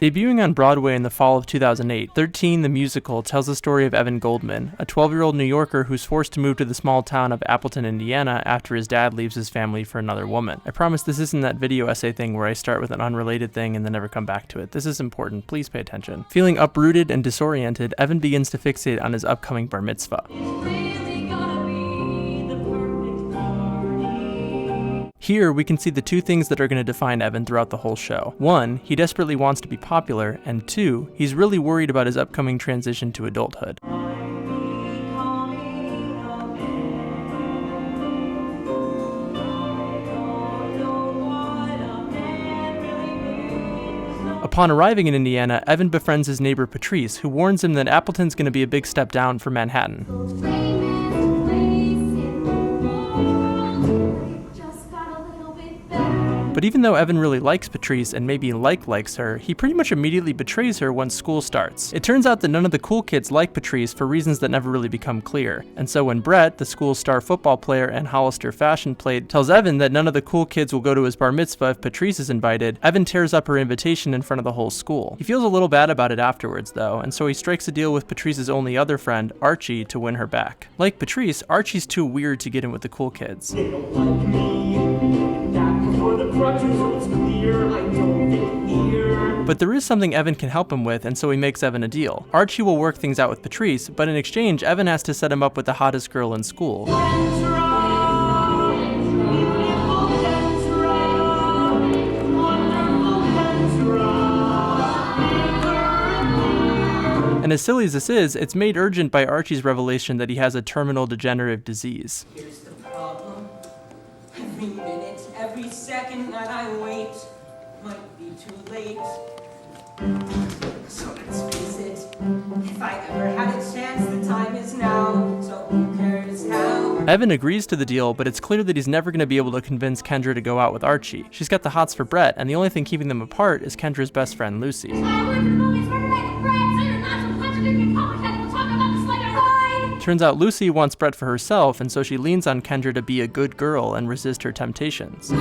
Debuting on Broadway in the fall of 2008, 13 the Musical tells the story of Evan Goldman, a 12-year-old New Yorker who's forced to move to the small town of Appleton, Indiana after his dad leaves his family for another woman. I promise this isn't that video essay thing where I start with an unrelated thing and then never come back to it. This is important, please pay attention. Feeling uprooted and disoriented, Evan begins to fixate on his upcoming bar mitzvah. Here, we can see the two things that are going to define Evan throughout the whole show. One, he desperately wants to be popular, and two, he's really worried about his upcoming transition to adulthood. Upon arriving in Indiana, Evan befriends his neighbor Patrice, who warns him that Appleton's going to be a big step down for Manhattan. But even though Evan really likes Patrice and maybe likes her, he pretty much immediately betrays her once school starts. It turns out that none of the cool kids like Patrice for reasons that never really become clear. And so when Brett, the school's star football player and Hollister fashion plate, tells Evan that none of the cool kids will go to his bar mitzvah if Patrice is invited, Evan tears up her invitation in front of the whole school. He feels a little bad about it afterwards though, and so he strikes a deal with Patrice's only other friend, Archie, to win her back. Like Patrice, Archie's too weird to get in with the cool kids. They don't like me. Before the crutches, so it's clear I don't fit here. But there is something Evan can help him with, and so he makes Evan a deal. Archie will work things out with Patrice, but in exchange, Evan has to set him up with the hottest girl in school. And as silly as this is, it's made urgent by Archie's revelation that he has a terminal degenerative disease. Here's the problem. Every minute, every second that I wait might be too late. So let's face it, if I ever had a chance, the time is now, so who cares now? Evan agrees to the deal, but it's clear that he's never going to be able to convince Kendra to go out with Archie. She's got the hots for Brett, and the only thing keeping them apart is Kendra's best friend, Lucy. Turns out Lucy wants Brett for herself, and so she leans on Kendra to be a good girl and resist her temptations.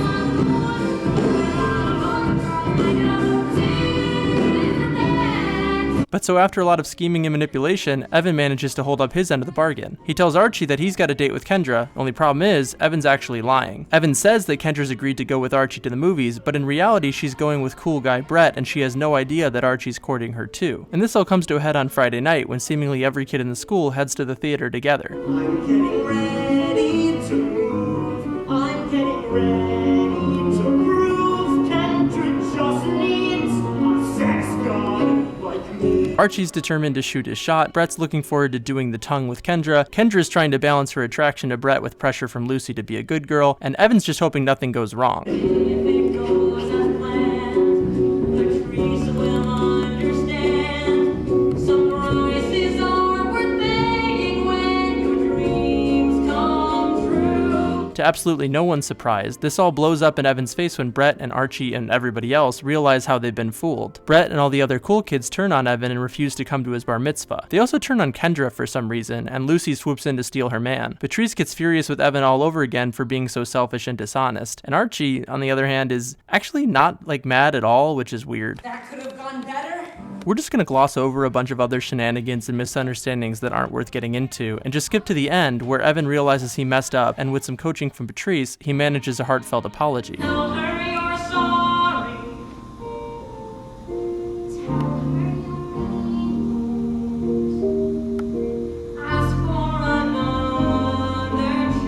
But so after a lot of scheming and manipulation, Evan manages to hold up his end of the bargain. He tells Archie that he's got a date with Kendra, only problem is, Evan's actually lying. Evan says that Kendra's agreed to go with Archie to the movies, but in reality she's going with cool guy Brett, and she has no idea that Archie's courting her too. And this all comes to a head on Friday night, when seemingly every kid in the school heads to the theater together. I'm getting ready to move. I'm getting ready to prove Kendra just needs a sex god like me. Archie's determined to shoot his shot, Brett's looking forward to doing the tongue with Kendra, Kendra's trying to balance her attraction to Brett with pressure from Lucy to be a good girl, and Evan's just hoping nothing goes wrong. If it goes as planned, Patrice will understand. Some prices are worth paying when your dreams come true. To absolutely no one's surprise, this all blows up in Evan's face when Brett and Archie and everybody else realize how they've been fooled. Brett and all the other cool kids turn on Evan and refuse to come to his bar mitzvah. They also turn on Kendra for some reason, and Lucy swoops in to steal her man. Patrice gets furious with Evan all over again for being so selfish and dishonest. And Archie, on the other hand, is actually not mad at all, which is weird. That could have gone better. We're just gonna gloss over a bunch of other shenanigans and misunderstandings that aren't worth getting into, and just skip to the end where Evan realizes he messed up, and with some coaching from Patrice, he manages a heartfelt apology. Tell her you're sorry. Ask for another chance.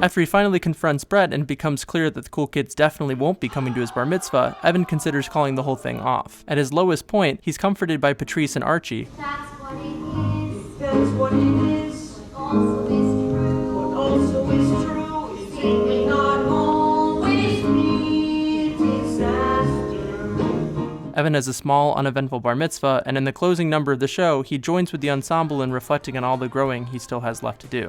After he finally confronts Brett and it becomes clear that the cool kids definitely won't be coming to his bar mitzvah, Evan considers calling the whole thing off. At his lowest point, he's comforted by Patrice and Archie. That's what it is. That's what it is. Also is true. What also is true is it may not always be a disaster. Evan has a small, uneventful bar mitzvah, and in the closing number of the show, he joins with the ensemble in reflecting on all the growing he still has left to do.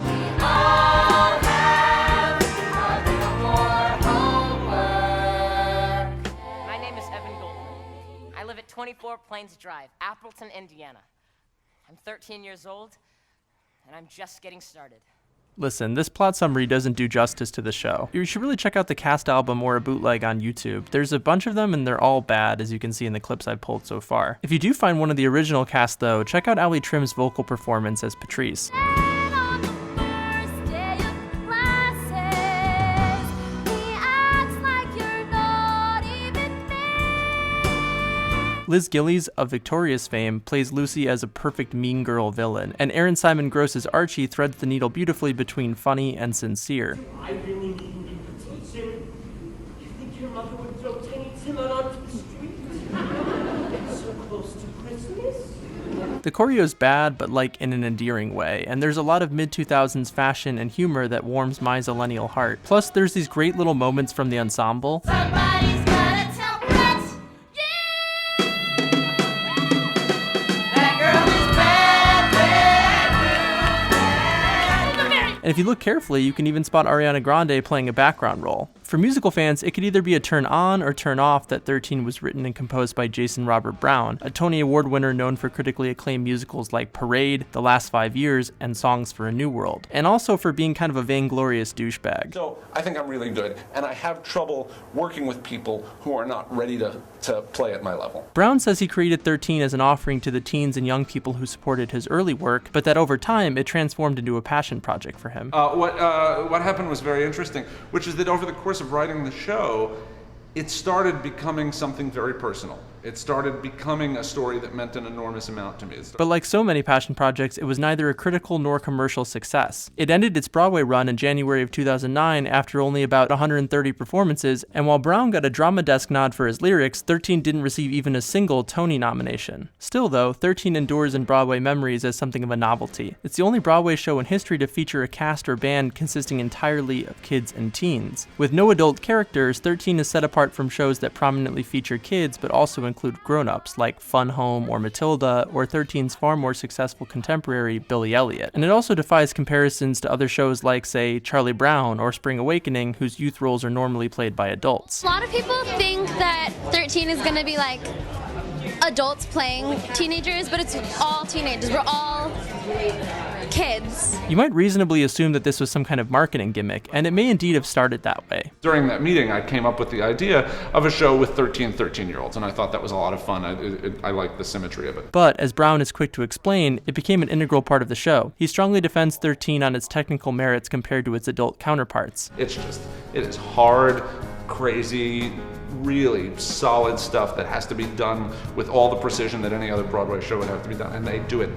My name is Evan Goldman. I live at 24 Plains Drive, Appleton, Indiana. I'm 13 years old, and I'm just getting started. Listen, this plot summary doesn't do justice to the show. You should really check out the cast album or a bootleg on YouTube. There's a bunch of them and they're all bad, as you can see in the clips I've pulled so far. If you do find one of the original cast though, check out Ali Trim's vocal performance as Patrice. Liz Gillies, of Victorious fame, plays Lucy as a perfect mean girl villain, and Aaron Simon Gross's Archie threads the needle beautifully between funny and sincere. I really need you to teach him. You think your mother would throw Tiny Tim out onto the street? It's so close to Christmas. The choreo's bad, but like in an endearing way, and there's a lot of mid-2000s fashion and humor that warms my zillennial heart. Plus, there's these great little moments from the ensemble. Somebody's gotta tell Brett. And if you look carefully, you can even spot Ariana Grande playing a background role. For musical fans, it could either be a turn on or turn off that 13 was written and composed by Jason Robert Brown, a Tony Award winner known for critically acclaimed musicals like Parade, The Last 5 Years, and Songs for a New World, and also for being kind of a vainglorious douchebag. So I think I'm really good, and I have trouble working with people who are not ready to play at my level. Brown says he created 13 as an offering to the teens and young people who supported his early work, but that over time it transformed into a passion project for him. What happened was very interesting, which is that over the course of writing the show, it started becoming something very personal. It started becoming a story that meant an enormous amount to me. But like so many passion projects, it was neither a critical nor commercial success. It ended its Broadway run in January of 2009 after only about 130 performances, and while Brown got a Drama Desk nod for his lyrics, 13 didn't receive even a single Tony nomination. Still though, 13 endures in Broadway memories as something of a novelty. It's the only Broadway show in history to feature a cast or band consisting entirely of kids and teens. With no adult characters, 13 is set apart from shows that prominently feature kids but also include grown-ups like Fun Home or Matilda, or 13's far more successful contemporary Billy Elliot. And it also defies comparisons to other shows like, say, Charlie Brown or Spring Awakening, whose youth roles are normally played by adults. A lot of people think that 13 is going to be like adults playing teenagers, but it's all teenagers. We're all kids. You might reasonably assume that this was some kind of marketing gimmick, and it may indeed have started that way. During that meeting, I came up with the idea of a show with 13-13-year-olds, and I thought that was a lot of fun. I liked the symmetry of it. But, as Brown is quick to explain, it became an integral part of the show. He strongly defends 13 on its technical merits compared to its adult counterparts. It is hard, crazy, really solid stuff that has to be done with all the precision that any other Broadway show would have to be done, and they do it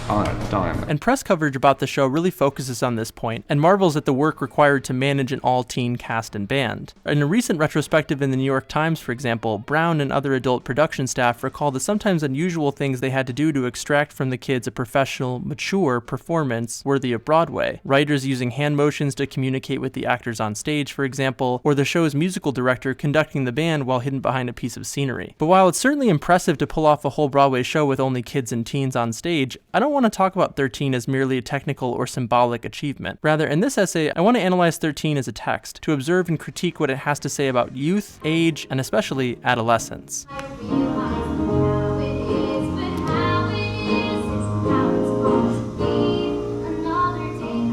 on a dime. And press coverage about the show really focuses on this point, and marvels at the work required to manage an all-teen cast and band. In a recent retrospective in the New York Times, for example, Brown and other adult production staff recall the sometimes unusual things they had to do to extract from the kids a professional, mature performance worthy of Broadway. Writers using hand motions to communicate with the actors on stage, for example, or the show's musical director conducting the band while hidden behind a piece of scenery. But while it's certainly impressive to pull off a whole Broadway show with only kids and teens on stage, I don't want to talk about 13 as merely a technical or symbolic achievement. Rather, in this essay, I want to analyze 13 as a text, to observe and critique what it has to say about youth, age, and especially adolescence. I realize now it is, but how it is how it's supposed to be. Another day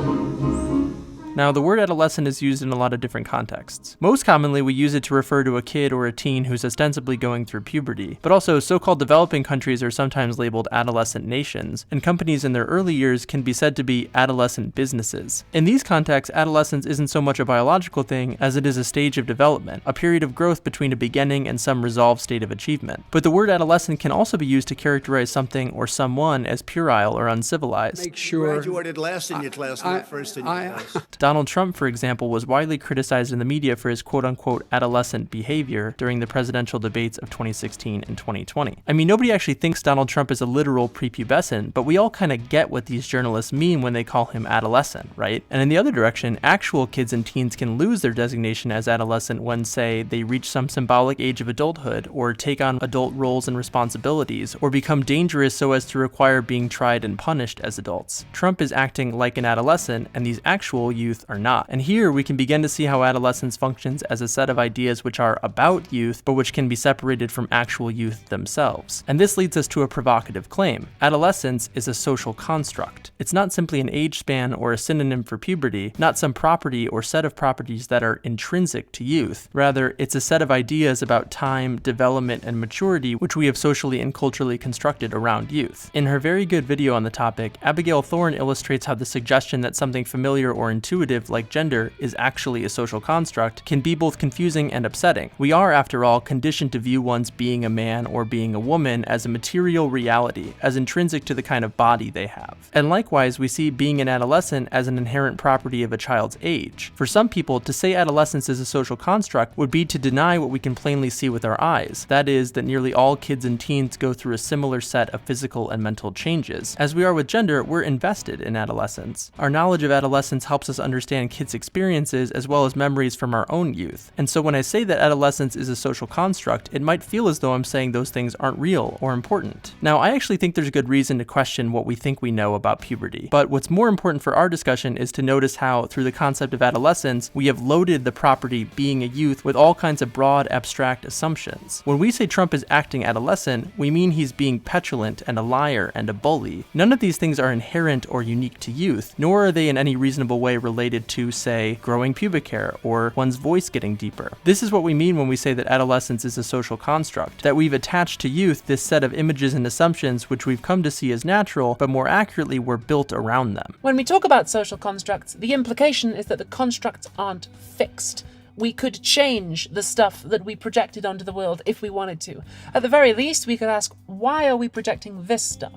comes. Now, the word adolescent is used in a lot of different contexts. Most commonly, we use it to refer to a kid or a teen who's ostensibly going through puberty, but also so-called developing countries are sometimes labeled adolescent nations, and companies in their early years can be said to be adolescent businesses. In these contexts, adolescence isn't so much a biological thing as it is a stage of development, a period of growth between a beginning and some resolved state of achievement. But the word adolescent can also be used to characterize something or someone as puerile or uncivilized. Make sure. Graduated last in your class, not first in your class. Donald Trump, for example, was widely criticized in the media for his quote-unquote adolescent behavior during the presidential debates of 2016 and 2020. I mean, nobody actually thinks Donald Trump is a literal prepubescent, but we all kind of get what these journalists mean when they call him adolescent, right? And in the other direction, actual kids and teens can lose their designation as adolescent when, say, they reach some symbolic age of adulthood, or take on adult roles and responsibilities, or become dangerous so as to require being tried and punished as adults. Trump is acting like an adolescent, and these actual youth youth are not. And here we can begin to see how adolescence functions as a set of ideas which are about youth, but which can be separated from actual youth themselves. And this leads us to a provocative claim. Adolescence is a social construct. It's not simply an age span or a synonym for puberty, not some property or set of properties that are intrinsic to youth. Rather, it's a set of ideas about time, development, and maturity which we have socially and culturally constructed around youth. In her very good video on the topic, Abigail Thorne illustrates how the suggestion that something familiar or intuitive like gender is actually a social construct can be both confusing and upsetting. We are, after all, conditioned to view one's being a man or being a woman as a material reality, as intrinsic to the kind of body they have. And likewise, we see being an adolescent as an inherent property of a child's age. For some people, to say adolescence is a social construct would be to deny what we can plainly see with our eyes. That is, that nearly all kids and teens go through a similar set of physical and mental changes. As we are with gender, we're invested in adolescence. Our knowledge of adolescence helps us understand kids' experiences as well as memories from our own youth. And so when I say that adolescence is a social construct, it might feel as though I'm saying those things aren't real or important. Now, I actually think there's good reason to question what we think we know about puberty. But what's more important for our discussion is to notice how, through the concept of adolescence, we have loaded the property being a youth with all kinds of broad, abstract assumptions. When we say Trump is acting adolescent, we mean he's being petulant and a liar and a bully. None of these things are inherent or unique to youth, nor are they in any reasonable way related to, say, growing pubic hair or one's voice getting deeper. This is what we mean when we say that adolescence is a social construct, that we've attached to youth this set of images and assumptions which we've come to see as natural, but more accurately were built around them. When we talk about social constructs, the implication is that the constructs aren't fixed. We could change the stuff that we projected onto the world if we wanted to. At the very least, we could ask, why are we projecting this stuff?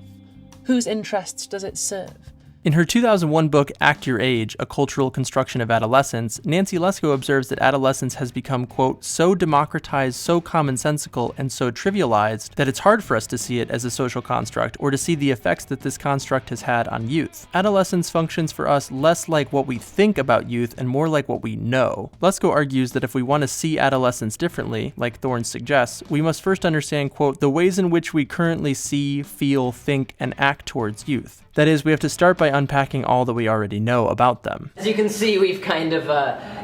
Whose interests does it serve? In her 2001 book, Act Your Age, A Cultural Construction of Adolescence, Nancy Lesko observes that adolescence has become, quote, so democratized, so commonsensical, and so trivialized that it's hard for us to see it as a social construct or to see the effects that this construct has had on youth. Adolescence functions for us less like what we think about youth and more like what we know. Lesko argues that if we want to see adolescence differently, like Thorne suggests, we must first understand, quote, the ways in which we currently see, feel, think, and act towards youth. That is, we have to start by unpacking all that we already know about them. As you can see, we've kind of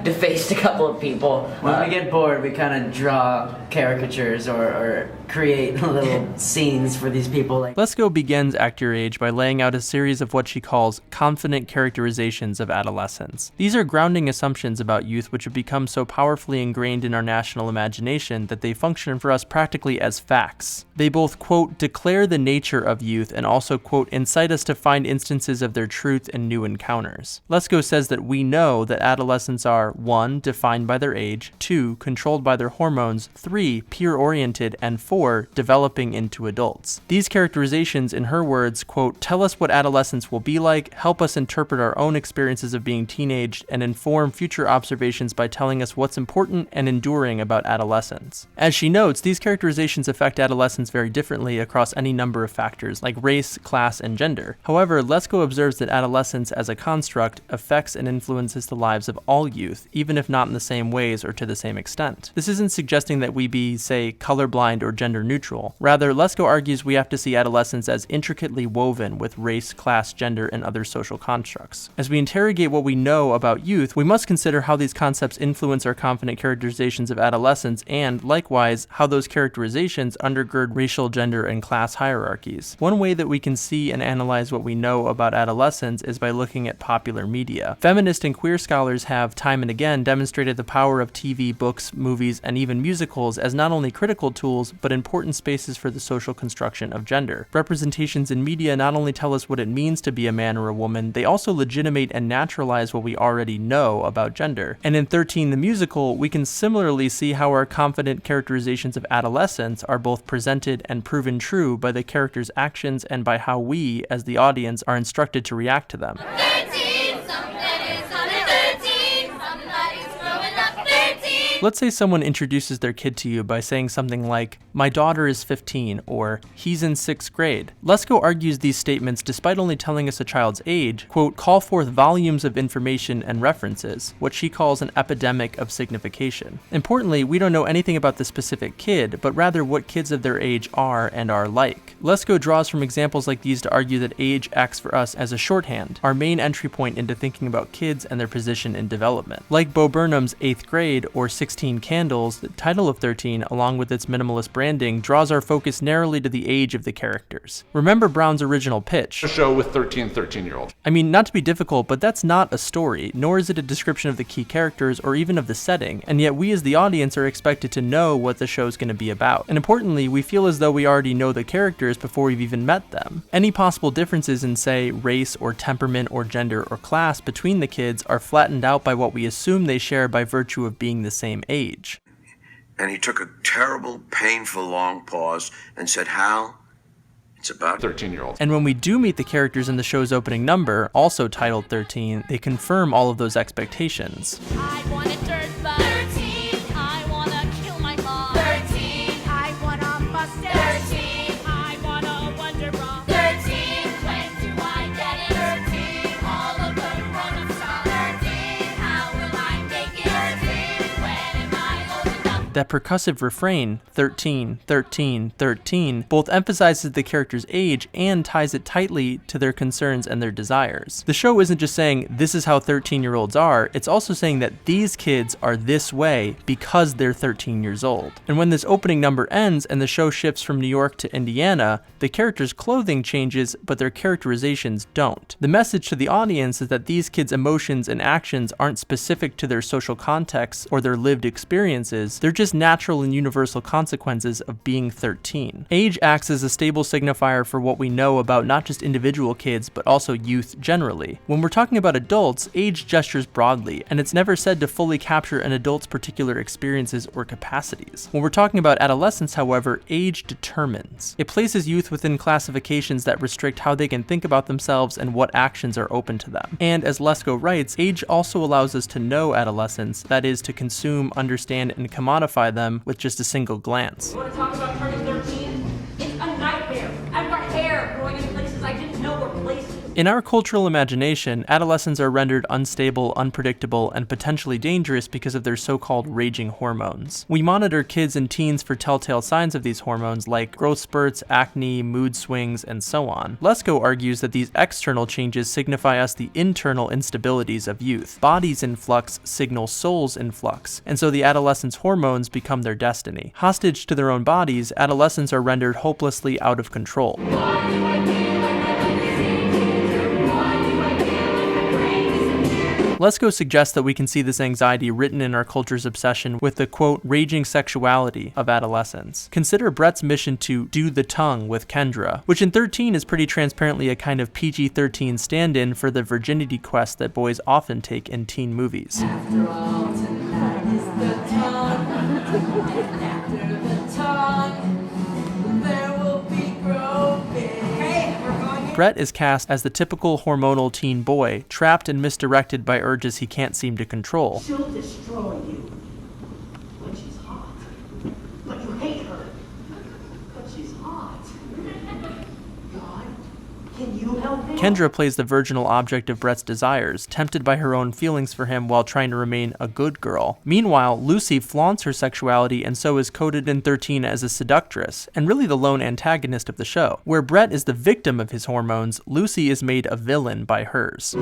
defaced a couple of people. When we get bored, we kind of draw caricatures or create little scenes for these people. Lesko begins Act Your Age by laying out a series of what she calls confident characterizations of adolescence. These are grounding assumptions about youth which have become so powerfully ingrained in our national imagination that they function for us practically as facts. They both, quote, declare the nature of youth and also, quote, incite us to find instances of their truth and new encounters. Lesko says that we know that adolescents are 1. Defined by their age, 2. Controlled by their hormones, 3. Peer-oriented, and 4. Developing into adults. These characterizations, in her words, quote, tell us what adolescence will be like, help us interpret our own experiences of being teenaged, and inform future observations by telling us what's important and enduring about adolescence. As she notes, these characterizations affect adolescence very differently across any number of factors, like race, class, and gender. However, Lesko observes that adolescence as a construct affects and influences the lives of all youth, even if not in the same ways or to the same extent. This isn't suggesting that we be, say, colorblind or gender neutral. Rather, Lesko argues we have to see adolescence as intricately woven with race, class, gender, and other social constructs. As we interrogate what we know about youth, we must consider how these concepts influence our confident characterizations of adolescence and, likewise, how those characterizations undergird racial, gender, and class hierarchies. One way that we can see and analyze what we know about adolescence is by looking at popular media. Feminist and queer scholars have time and again demonstrated the power of TV, books, movies, and even musicals as not only critical tools, but important spaces for the social construction of gender. Representations in media not only tell us what it means to be a man or a woman, they also legitimate and naturalize what we already know about gender. And in 13 the musical, we can similarly see how our confident characterizations of adolescence are both presented and proven true by the characters' actions and by how we, as the audience, are instructed to react to them. 13, something is on 13, somebody's growing up 13. Let's say someone introduces their kid to you by saying something like, "My daughter is 15," or "He's in 6th grade." Lesko argues these statements, despite only telling us a child's age, quote, call forth volumes of information and references, what she calls an epidemic of signification. Importantly, we don't know anything about the specific kid, but rather what kids of their age are and are like. Lesko draws from examples like these to argue that age acts for us as a shorthand, our main entry point into thinking about kids and their position in development. Like Bo Burnham's 8th Grade or 16 Candles, the title of 13, along with its minimalist branding, draws our focus narrowly to the age of the characters. Remember Brown's original pitch. A show with 13-year-olds. I mean, not to be difficult, but that's not a story, nor is it a description of the key characters or even of the setting, and yet we as the audience are expected to know what the show's going to be about. And importantly, we feel as though we already know the characters before we've even met them. Any possible differences in, say, race or temperament or gender or class between the kids are flattened out by what we assume they share by virtue of being the same age. And he took a terrible, painful, long pause and said, "Hal, it's about 13-year-olds. And when we do meet the characters in the show's opening number, also titled 13, they confirm all of those expectations. I want a dirt bug. 13. I want to kill my mom. 13. I want a mustache. 13. I want a Wonder Bra. 13. When do I get it? 13. All of the grown-ups are 13. How will I make it? 13. When am I old enough? That percussive refrain, 13, 13, 13, both emphasizes the character's age and ties it tightly to their concerns and their desires. The show isn't just saying, this is how 13-year-olds are, it's also saying that these kids are this way because they're 13 years old. And when this opening number ends and the show shifts from New York to Indiana, the characters' clothing changes, but their characterizations don't. The message to the audience is that these kids' emotions and actions aren't specific to their social contexts or their lived experiences, they're just natural and universal consequences of being 13. Age acts as a stable signifier for what we know about not just individual kids, but also youth generally. When we're talking about adults, age gestures broadly, and it's never said to fully capture an adult's particular experiences or capacities. When we're talking about adolescence, however, age determines. It places youth within classifications that restrict how they can think about themselves and what actions are open to them. And as Lesko writes, age also allows us to know adolescents, that is, to consume, understand, and commodify them with just a single glance. You want to talk about turning 13? It's a nightmare. I've got hair growing in places I didn't know were places. In our cultural imagination, adolescents are rendered unstable, unpredictable, and potentially dangerous because of their so-called raging hormones. We monitor kids and teens for telltale signs of these hormones like growth spurts, acne, mood swings, and so on. Lesko argues that these external changes signify us the internal instabilities of youth. Bodies in flux signal souls in flux, and so the adolescents' hormones become their destiny. Hostage to their own bodies, adolescents are rendered hopelessly out of control. Lesko suggests that we can see this anxiety written in our culture's obsession with the, quote, raging sexuality of adolescence. Consider Brett's mission to do the tongue with Kendra, which in 13 is pretty transparently a kind of PG-13 stand-in for the virginity quest that boys often take in teen movies. After all, tonight is the tongue. And after the tongue, there will be groping. Hey, we're going. Brett is cast as the typical hormonal teen boy, trapped and misdirected by urges he can't seem to control. She'll destroy you when she's hot. But you hate her. But she's hot. God, can you help me? Kendra plays the virginal object of Brett's desires, tempted by her own feelings for him while trying to remain a good girl. Meanwhile, Lucy flaunts her sexuality and so is coded in 13 as a seductress, and really the lone antagonist of the show. Where Brett is the victim of his hormones, Lucy is made a villain by hers.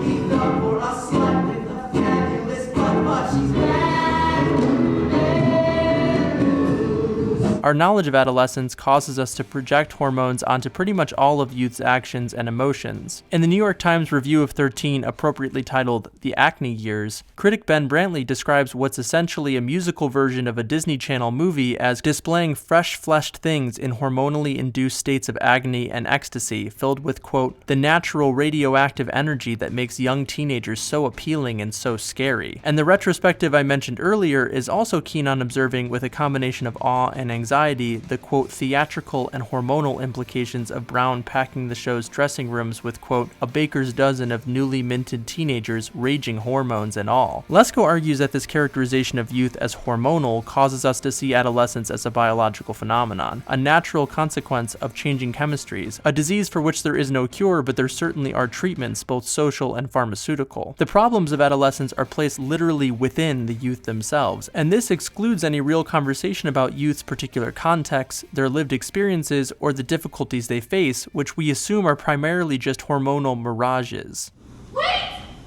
Our knowledge of adolescence causes us to project hormones onto pretty much all of youth's actions and emotions. In the New York Times review of 13, appropriately titled The Acne Years, critic Ben Brantley describes what's essentially a musical version of a Disney Channel movie as displaying fresh-fleshed things in hormonally induced states of agony and ecstasy, filled with, quote, the natural radioactive energy that makes young teenagers so appealing and so scary. And the retrospective I mentioned earlier is also keen on observing with a combination of awe and anxiety society, the quote theatrical and hormonal implications of Brown packing the show's dressing rooms with quote a baker's dozen of newly minted teenagers raging hormones and all. Lesko argues that this characterization of youth as hormonal causes us to see adolescence as a biological phenomenon, a natural consequence of changing chemistries, a disease for which there is no cure, but there certainly are treatments, both social and pharmaceutical. The problems of adolescence are placed literally within the youth themselves, and this excludes any real conversation about youth's particular contexts, their lived experiences, or the difficulties they face, which we assume are primarily just hormonal mirages. Wait!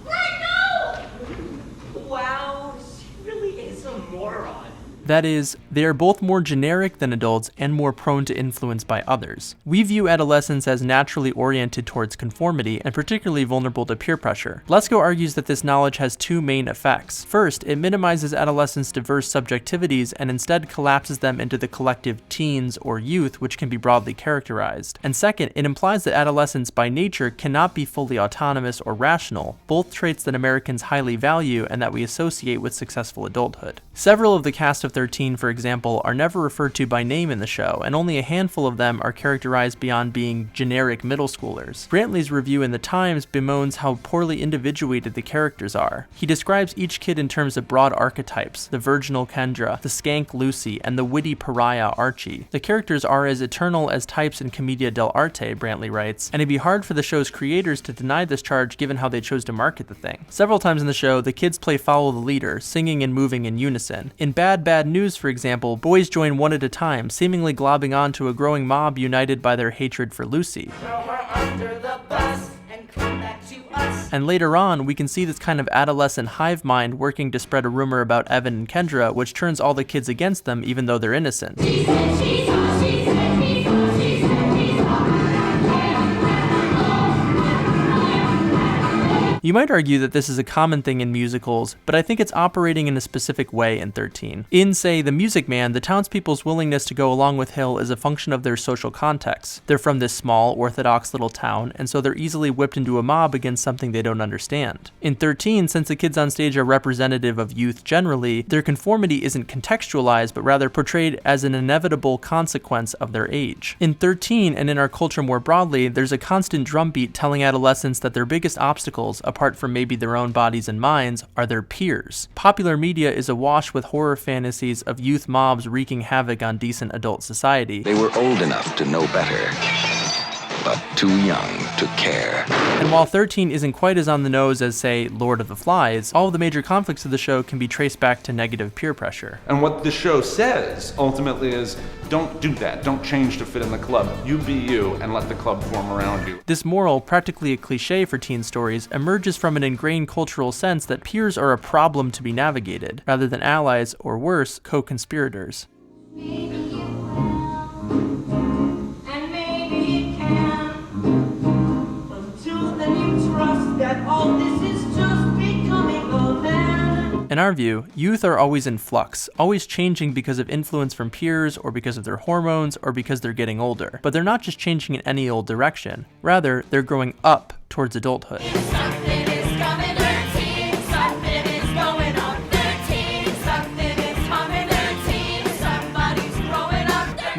No! Wow, she really is a moron. That is, they are both more generic than adults and more prone to influence by others. We view adolescents as naturally oriented towards conformity and particularly vulnerable to peer pressure. Lesko argues that this knowledge has two main effects. First, it minimizes adolescents' diverse subjectivities and instead collapses them into the collective teens or youth, which can be broadly characterized. And second, it implies that adolescents by nature cannot be fully autonomous or rational, both traits that Americans highly value and that we associate with successful adulthood. Several of the cast of 13, for example, are never referred to by name in the show, and only a handful of them are characterized beyond being generic middle schoolers. Brantley's review in The Times bemoans how poorly individuated the characters are. He describes each kid in terms of broad archetypes, the virginal Kendra, the skank Lucy, and the witty pariah Archie. The characters are as eternal as types in Commedia dell'arte, Brantley writes, and it'd be hard for the show's creators to deny this charge given how they chose to market the thing. Several times in the show, the kids play follow the leader, singing and moving in unison. In Bad News, for example, boys join one at a time, seemingly globbing on to a growing mob united by their hatred for Lucy. And later on, we can see this kind of adolescent hive mind working to spread a rumor about Evan and Kendra, which turns all the kids against them even though they're innocent. You might argue that this is a common thing in musicals, but I think it's operating in a specific way in 13. In, say, The Music Man, the townspeople's willingness to go along with Hill is a function of their social context. They're from this small, orthodox little town, and so they're easily whipped into a mob against something they don't understand. In 13, since the kids on stage are representative of youth generally, their conformity isn't contextualized, but rather portrayed as an inevitable consequence of their age. In 13, and in our culture more broadly, there's a constant drumbeat telling adolescents that their biggest obstacles, apart from maybe their own bodies and minds, are their peers. Popular media is awash with horror fantasies of youth mobs wreaking havoc on decent adult society. They were old enough to know better, but too young to care. And while 13 isn't quite as on the nose as, say, Lord of the Flies, all of the major conflicts of the show can be traced back to negative peer pressure. And what the show says, ultimately, is don't do that. Don't change to fit in the club. You be you, and let the club form around you. This moral, practically a cliche for teen stories, emerges from an ingrained cultural sense that peers are a problem to be navigated, rather than allies, or worse, co-conspirators. In our view, youth are always in flux, always changing because of influence from peers, or because of their hormones, or because they're getting older. But they're not just changing in any old direction. Rather, they're growing up towards adulthood.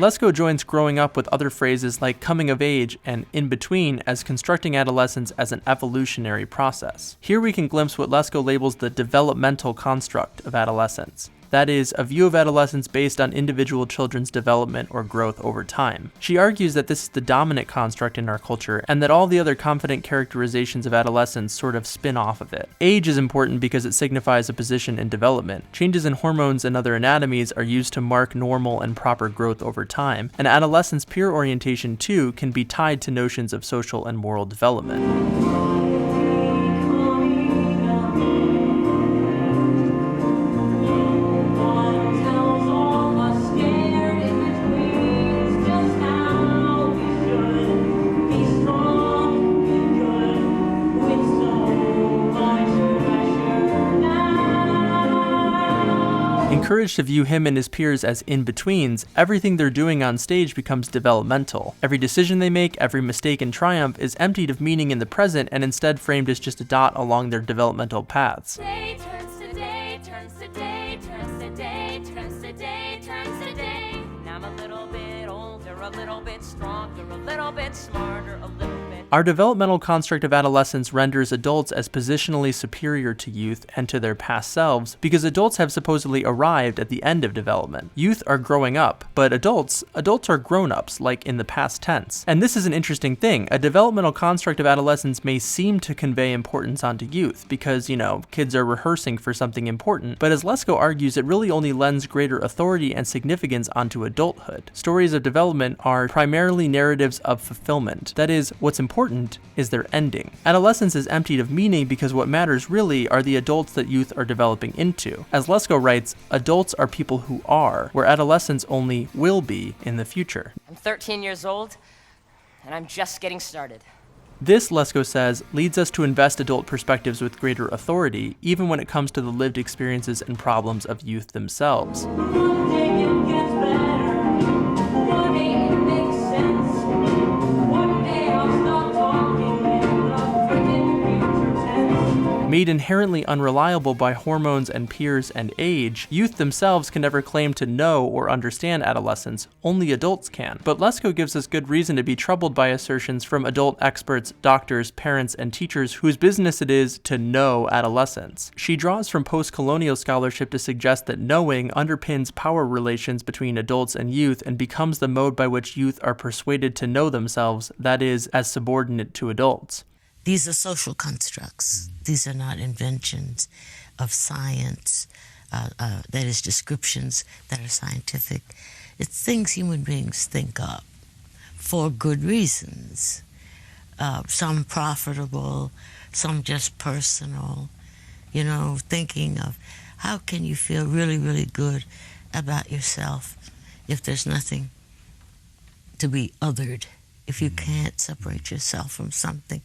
Lesko joins growing up with other phrases like coming of age and in between as constructing adolescence as an evolutionary process. Here we can glimpse what Lesko labels the developmental construct of adolescence. That is, a view of adolescence based on individual children's development or growth over time. She argues that this is the dominant construct in our culture, and that all the other confident characterizations of adolescence sort of spin off of it. Age is important because it signifies a position in development. Changes in hormones and other anatomies are used to mark normal and proper growth over time, and adolescence peer orientation too can be tied to notions of social and moral development. Encouraged to view him and his peers as in-betweens, everything they're doing on stage becomes developmental. Every decision they make, every mistake and triumph is emptied of meaning in the present and instead framed as just a dot along their developmental paths. Day turns to day, turns to day, turns to day, turns to day, turns to day. Now I'm a little a little bit stronger, a little bit smarter, a little bit. Our developmental construct of adolescence renders adults as positionally superior to youth and to their past selves because adults have supposedly arrived at the end of development. Youth are growing up, but adults are grown-ups, like in the past tense. And this is an interesting thing. A developmental construct of adolescence may seem to convey importance onto youth because, kids are rehearsing for something important, but as Lesko argues, it really only lends greater authority and significance onto adulthood. Stories of development are primarily narratives of fulfillment. That is, what's important is their ending. Adolescence is emptied of meaning because what matters really are the adults that youth are developing into. As Lesko writes, adults are people who are, where adolescents only will be in the future. I'm 13 years old, and I'm just getting started. This, Lesko says, leads us to invest adult perspectives with greater authority, even when it comes to the lived experiences and problems of youth themselves. One day it gets better. One day it makes sense. One day I'll stop talking in the frickin' future tense. Made inherently unreliable by hormones and peers and age, youth themselves can never claim to know or understand adolescence. Only adults can. But Lesko gives us good reason to be troubled by assertions from adult experts, doctors, parents, and teachers whose business it is to know adolescence. She draws from post-colonial scholarship to suggest that knowing underpins power relations between adults and youth and becomes the mode by which youth are persuaded to know themselves, that is, as subordinate to adults. These are social constructs. These are not inventions of science, that is, descriptions that are scientific. It's things human beings think up for good reasons. Some profitable, some just personal. Thinking of how can you feel really, really good about yourself if there's nothing to be othered, if you can't separate yourself from something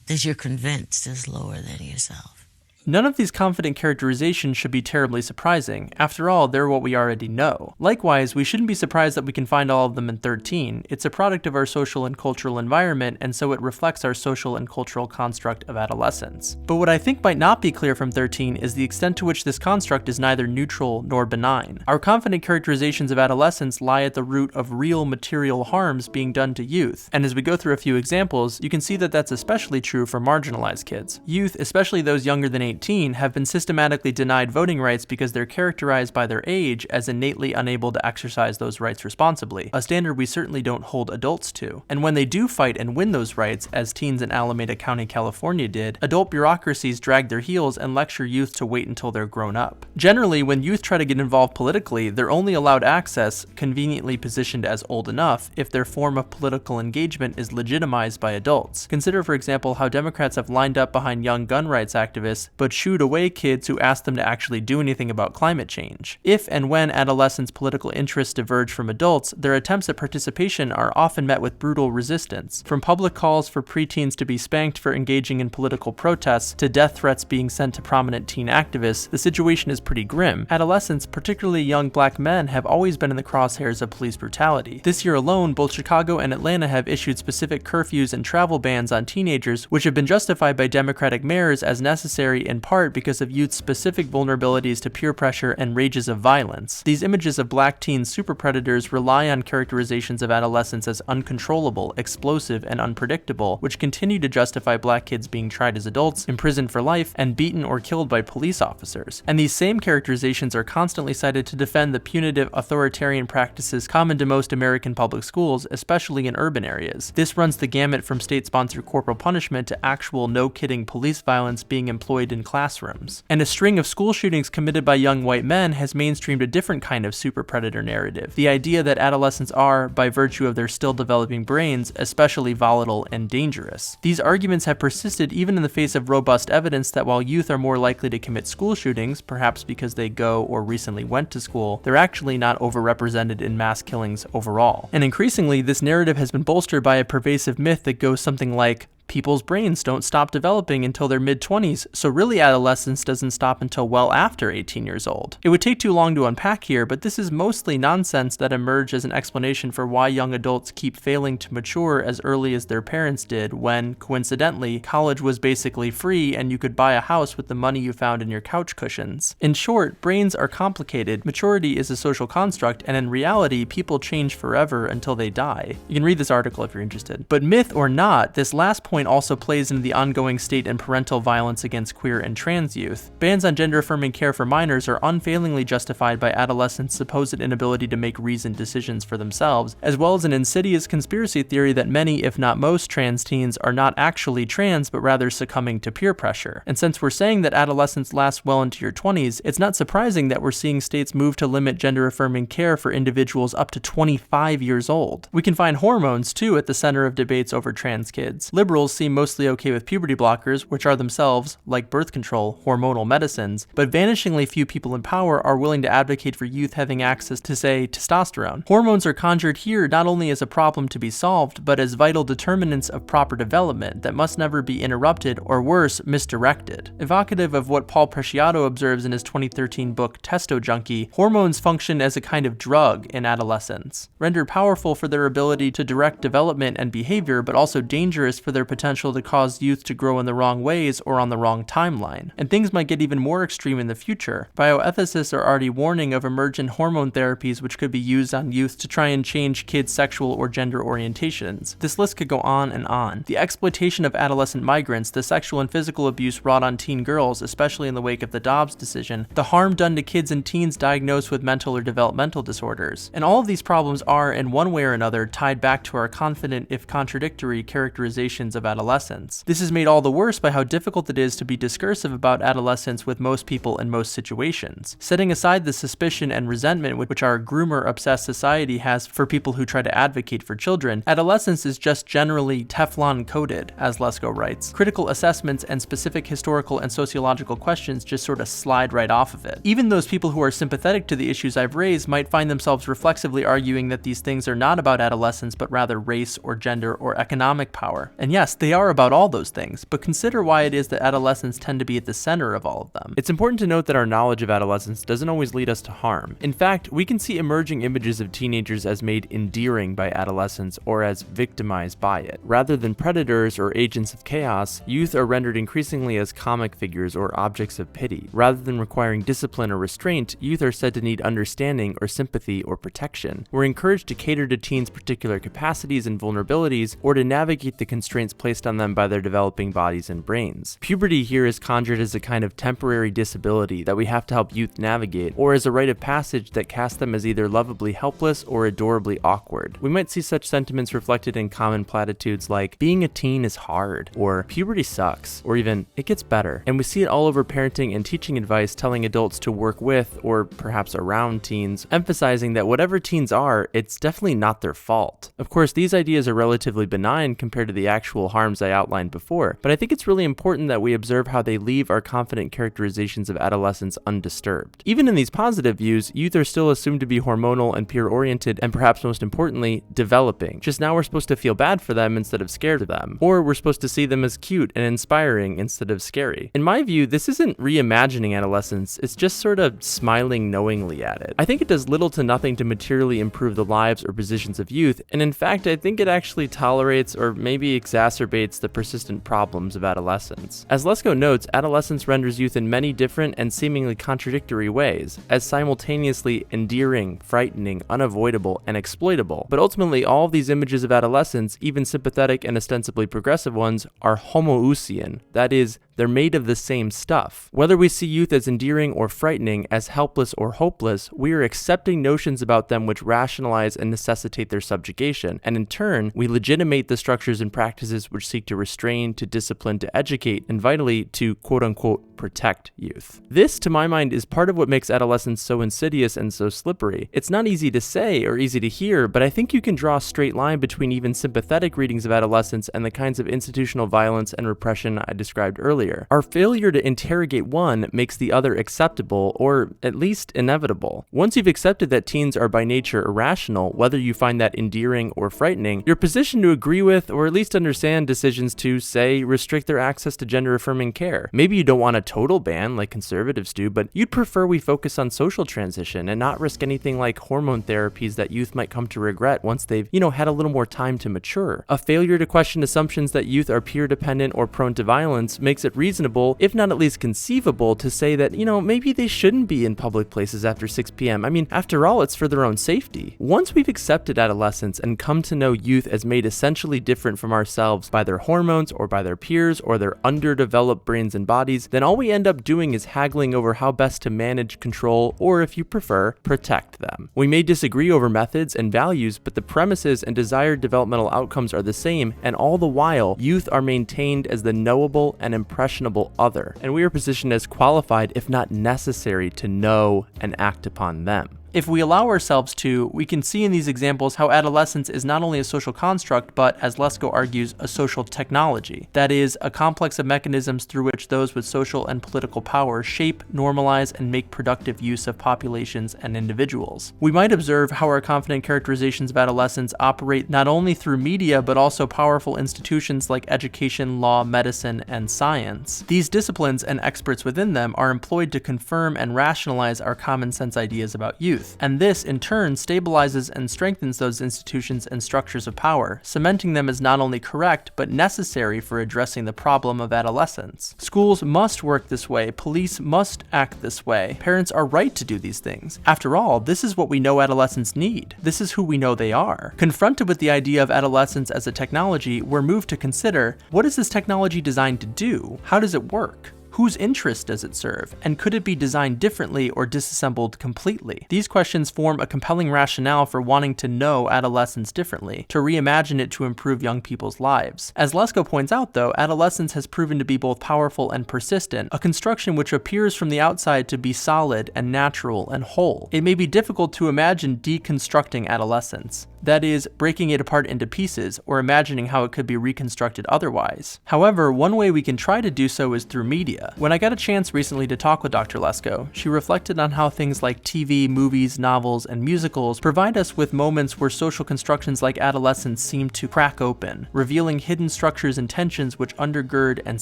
that you're convinced is lower than yourself. None of these confident characterizations should be terribly surprising. After all, they're what we already know. Likewise, we shouldn't be surprised that we can find all of them in 13. It's a product of our social and cultural environment, and so it reflects our social and cultural construct of adolescence. But what I think might not be clear from 13 is the extent to which this construct is neither neutral nor benign. Our confident characterizations of adolescence lie at the root of real material harms being done to youth, and as we go through a few examples, you can see that that's especially true for marginalized kids. Youth, especially those younger than 18, have been systematically denied voting rights because they're characterized by their age as innately unable to exercise those rights responsibly, a standard we certainly don't hold adults to. And when they do fight and win those rights, as teens in Alameda County, California did, adult bureaucracies drag their heels and lecture youth to wait until they're grown up. Generally, when youth try to get involved politically, they're only allowed access, conveniently positioned as old enough, if their form of political engagement is legitimized by adults. Consider, for example, how Democrats have lined up behind young gun rights activists, but shooed away kids who asked them to actually do anything about climate change. If and when adolescents' political interests diverge from adults, their attempts at participation are often met with brutal resistance. From public calls for preteens to be spanked for engaging in political protests to death threats being sent to prominent teen activists, the situation is pretty grim. Adolescents, particularly young black men, have always been in the crosshairs of police brutality. This year alone, both Chicago and Atlanta have issued specific curfews and travel bans on teenagers, which have been justified by Democratic mayors as necessary in part because of youth's specific vulnerabilities to peer pressure and rages of violence. These images of black teen super predators rely on characterizations of adolescence as uncontrollable, explosive, and unpredictable, which continue to justify black kids being tried as adults, imprisoned for life, and beaten or killed by police officers. And these same characterizations are constantly cited to defend the punitive authoritarian practices common to most American public schools, especially in urban areas. This runs the gamut from state-sponsored corporal punishment to actual no-kidding police violence being employed in classrooms. And a string of school shootings committed by young white men has mainstreamed a different kind of super predator narrative, the idea that adolescents are, by virtue of their still developing brains, especially volatile and dangerous. These arguments have persisted even in the face of robust evidence that while youth are more likely to commit school shootings, perhaps because they go or recently went to school, they're actually not overrepresented in mass killings overall. And increasingly, this narrative has been bolstered by a pervasive myth that goes something like, People's brains don't stop developing until their mid-20s, so really adolescence doesn't stop until well after 18 years old. It would take too long to unpack here, but this is mostly nonsense that emerged as an explanation for why young adults keep failing to mature as early as their parents did when, coincidentally, college was basically free and you could buy a house with the money you found in your couch cushions. In short, brains are complicated, maturity is a social construct, and in reality, people change forever until they die. You can read this article if you're interested. But myth or not, this last point also plays into the ongoing state and parental violence against queer and trans youth. Bans on gender-affirming care for minors are unfailingly justified by adolescents' supposed inability to make reasoned decisions for themselves, as well as an insidious conspiracy theory that many, if not most, trans teens are not actually trans, but rather succumbing to peer pressure. And since we're saying that adolescence lasts well into your 20s, it's not surprising that we're seeing states move to limit gender-affirming care for individuals up to 25 years old. We can find hormones, too, at the center of debates over trans kids. Liberals seem mostly okay with puberty blockers, which are themselves, like birth control, hormonal medicines, but vanishingly few people in power are willing to advocate for youth having access to, say, testosterone. Hormones are conjured here not only as a problem to be solved, but as vital determinants of proper development that must never be interrupted or worse, misdirected. Evocative of what Paul Preciado observes in his 2013 book Testo Junkie, hormones function as a kind of drug in adolescence, rendered powerful for their ability to direct development and behavior, but also dangerous for their potential to cause youth to grow in the wrong ways or on the wrong timeline. And things might get even more extreme in the future. Bioethicists are already warning of emergent hormone therapies which could be used on youth to try and change kids' sexual or gender orientations. This list could go on and on. The exploitation of adolescent migrants, the sexual and physical abuse wrought on teen girls, especially in the wake of the Dobbs decision, the harm done to kids and teens diagnosed with mental or developmental disorders. And all of these problems are, in one way or another, tied back to our confident, if contradictory, characterizations of adolescence. This is made all the worse by how difficult it is to be discursive about adolescence with most people in most situations. Setting aside the suspicion and resentment which our groomer-obsessed society has for people who try to advocate for children, adolescence is just generally Teflon-coated, as Lesko writes. Critical assessments and specific historical and sociological questions just sort of slide right off of it. Even those people who are sympathetic to the issues I've raised might find themselves reflexively arguing that these things are not about adolescence, but rather race or gender or economic power. And yes, they are about all those things, but consider why it is that adolescents tend to be at the center of all of them. It's important to note that our knowledge of adolescence doesn't always lead us to harm. In fact, we can see emerging images of teenagers as made endearing by adolescence or as victimized by it. Rather than predators or agents of chaos, youth are rendered increasingly as comic figures or objects of pity. Rather than requiring discipline or restraint, youth are said to need understanding or sympathy or protection. We're encouraged to cater to teens' particular capacities and vulnerabilities, or to navigate the constraints placed on them by their developing bodies and brains. Puberty here is conjured as a kind of temporary disability that we have to help youth navigate, or as a rite of passage that casts them as either lovably helpless or adorably awkward. We might see such sentiments reflected in common platitudes like, being a teen is hard, or puberty sucks, or even, it gets better. And we see it all over parenting and teaching advice telling adults to work with, or perhaps around teens, emphasizing that whatever teens are, it's definitely not their fault. Of course, these ideas are relatively benign compared to the actual harms I outlined before, but I think it's really important that we observe how they leave our confident characterizations of adolescence undisturbed. Even in these positive views, youth are still assumed to be hormonal and peer-oriented, and perhaps most importantly, developing. Just now we're supposed to feel bad for them instead of scared of them, or we're supposed to see them as cute and inspiring instead of scary. In my view, this isn't reimagining adolescence, it's just sort of smiling knowingly at it. I think it does little to nothing to materially improve the lives or positions of youth, and in fact, I think it actually tolerates or maybe exacerbates the persistent problems of adolescence. As Lesko notes, adolescence renders youth in many different and seemingly contradictory ways, as simultaneously endearing, frightening, unavoidable, and exploitable. But ultimately, all of these images of adolescence, even sympathetic and ostensibly progressive ones, are homoousian, that is, they're made of the same stuff. Whether we see youth as endearing or frightening, as helpless or hopeless, we are accepting notions about them which rationalize and necessitate their subjugation, and in turn, we legitimate the structures and practices which seek to restrain, to discipline, to educate, and vitally, to quote-unquote protect youth. This, to my mind, is part of what makes adolescence so insidious and so slippery. It's not easy to say or easy to hear, but I think you can draw a straight line between even sympathetic readings of adolescence and the kinds of institutional violence and repression I described earlier. Our failure to interrogate one makes the other acceptable, or at least inevitable. Once you've accepted that teens are by nature irrational, whether you find that endearing or frightening, you're positioned to agree with, or at least understand, decisions to, say, restrict their access to gender-affirming care. Maybe you don't want a total ban like conservatives do, but you'd prefer we focus on social transition and not risk anything like hormone therapies that youth might come to regret once they've, had a little more time to mature. A failure to question assumptions that youth are peer-dependent or prone to violence makes it reasonable, if not at least conceivable, to say that, maybe they shouldn't be in public places after 6 p.m. I mean, after all, it's for their own safety. Once we've accepted adolescence and come to know youth as made essentially different from ourselves by their hormones or by their peers or their underdeveloped brains and bodies, then all we end up doing is haggling over how best to manage, control, or if you prefer, protect them. We may disagree over methods and values, but the premises and desired developmental outcomes are the same, and all the while, youth are maintained as the knowable and impressionable other, and we are positioned as qualified, if not necessary, to know and act upon them. If we allow ourselves to, we can see in these examples how adolescence is not only a social construct, but, as Lesko argues, a social technology. That is, a complex of mechanisms through which those with social and political power shape, normalize, and make productive use of populations and individuals. We might observe how our confident characterizations of adolescence operate not only through media, but also powerful institutions like education, law, medicine, and science. These disciplines and experts within them are employed to confirm and rationalize our common sense ideas about youth. And this, in turn, stabilizes and strengthens those institutions and structures of power, cementing them as not only correct, but necessary for addressing the problem of adolescence. Schools must work this way, police must act this way, parents are right to do these things. After all, this is what we know adolescents need. This is who we know they are. Confronted with the idea of adolescence as a technology, we're moved to consider, what is this technology designed to do? How does it work? Whose interest does it serve? And could it be designed differently or disassembled completely? These questions form a compelling rationale for wanting to know adolescence differently, to reimagine it to improve young people's lives. As Lesko points out, though, adolescence has proven to be both powerful and persistent, a construction which appears from the outside to be solid and natural and whole. It may be difficult to imagine deconstructing adolescence. That is, breaking it apart into pieces, or imagining how it could be reconstructed otherwise. However, one way we can try to do so is through media. When I got a chance recently to talk with Dr. Lesko, she reflected on how things like TV, movies, novels, and musicals provide us with moments where social constructions like adolescence seem to crack open, revealing hidden structures and tensions which undergird and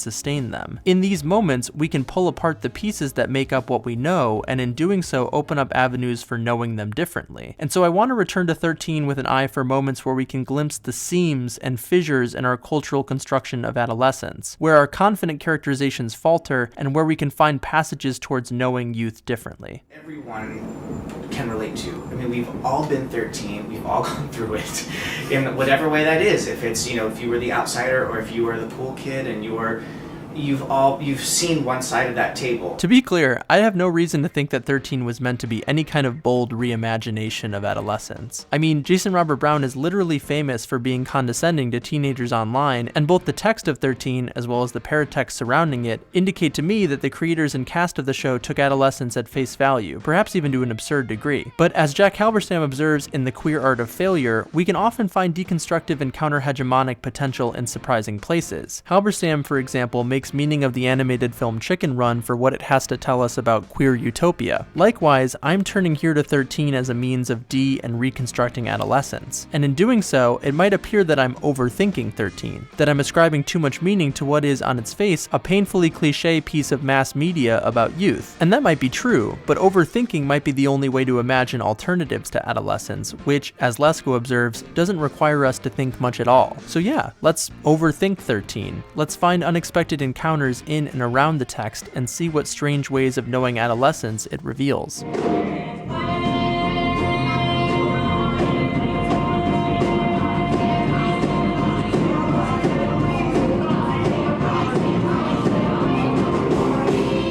sustain them. In these moments, we can pull apart the pieces that make up what we know, and in doing so, open up avenues for knowing them differently. And so I want to return to 13 with an eye for moments where we can glimpse the seams and fissures in our cultural construction of adolescence, where our confident characterizations falter, and where we can find passages towards knowing youth differently. Everyone can relate to. I mean, we've all been 13, we've all gone through it, in whatever way that is. If it's, if you were the outsider, or if you were the cool kid and you've seen one side of that table. To be clear, I have no reason to think that 13 was meant to be any kind of bold reimagination of adolescence. I mean, Jason Robert Brown is literally famous for being condescending to teenagers online, and both the text of 13 as well as the paratext surrounding it indicate to me that the creators and cast of the show took adolescence at face value, perhaps even to an absurd degree. But as Jack Halberstam observes in The Queer Art of Failure, we can often find deconstructive and counter-hegemonic potential in surprising places. Halberstam, for example, makes meaning of the animated film Chicken Run for what it has to tell us about queer utopia. Likewise, I'm turning here to 13 as a means of and reconstructing adolescence. And in doing so, it might appear that I'm overthinking 13, that I'm ascribing too much meaning to what is, on its face, a painfully cliché piece of mass media about youth. And that might be true, but overthinking might be the only way to imagine alternatives to adolescence, which, as Lesko observes, doesn't require us to think much at all. So yeah, let's overthink 13. Let's find unexpected encounters in and around the text and see what strange ways of knowing adolescence it reveals.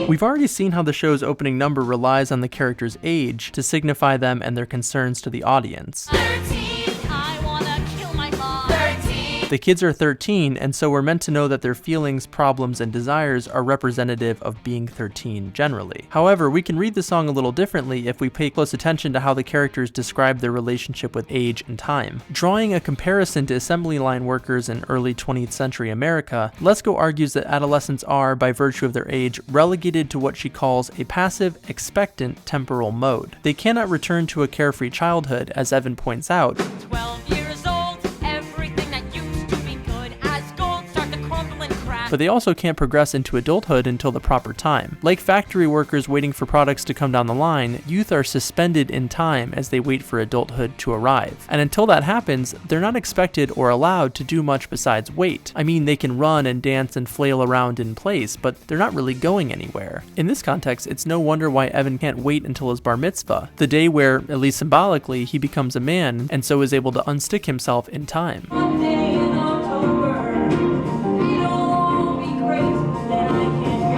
We've already seen how the show's opening number relies on the characters' age to signify them and their concerns to the audience. 13, I wanna kill my mom. 13, The kids are 13, and so we're meant to know that their feelings, problems, and desires are representative of being 13 generally. However, we can read the song a little differently if we pay close attention to how the characters describe their relationship with age and time. Drawing a comparison to assembly line workers in early 20th century America, Lesko argues that adolescents are, by virtue of their age, relegated to what she calls a passive, expectant temporal mode. They cannot return to a carefree childhood, as Evan points out. 12 years old, everything that used to be good as gold start to crumble and crack. But they also can't progress into adulthood until the proper time. Like factory workers waiting for products to come down the line, youth are suspended in time as they wait for adulthood to arrive. And until that happens, they're not expected or allowed to do much besides wait. I mean, they can run and dance and flail around in place, but they're not really going anywhere. In this context, it's no wonder why Evan can't wait until his bar mitzvah, the day where, at least symbolically, he becomes a man and so is able to unstick himself in time. One day in October, it'll all be great, then I can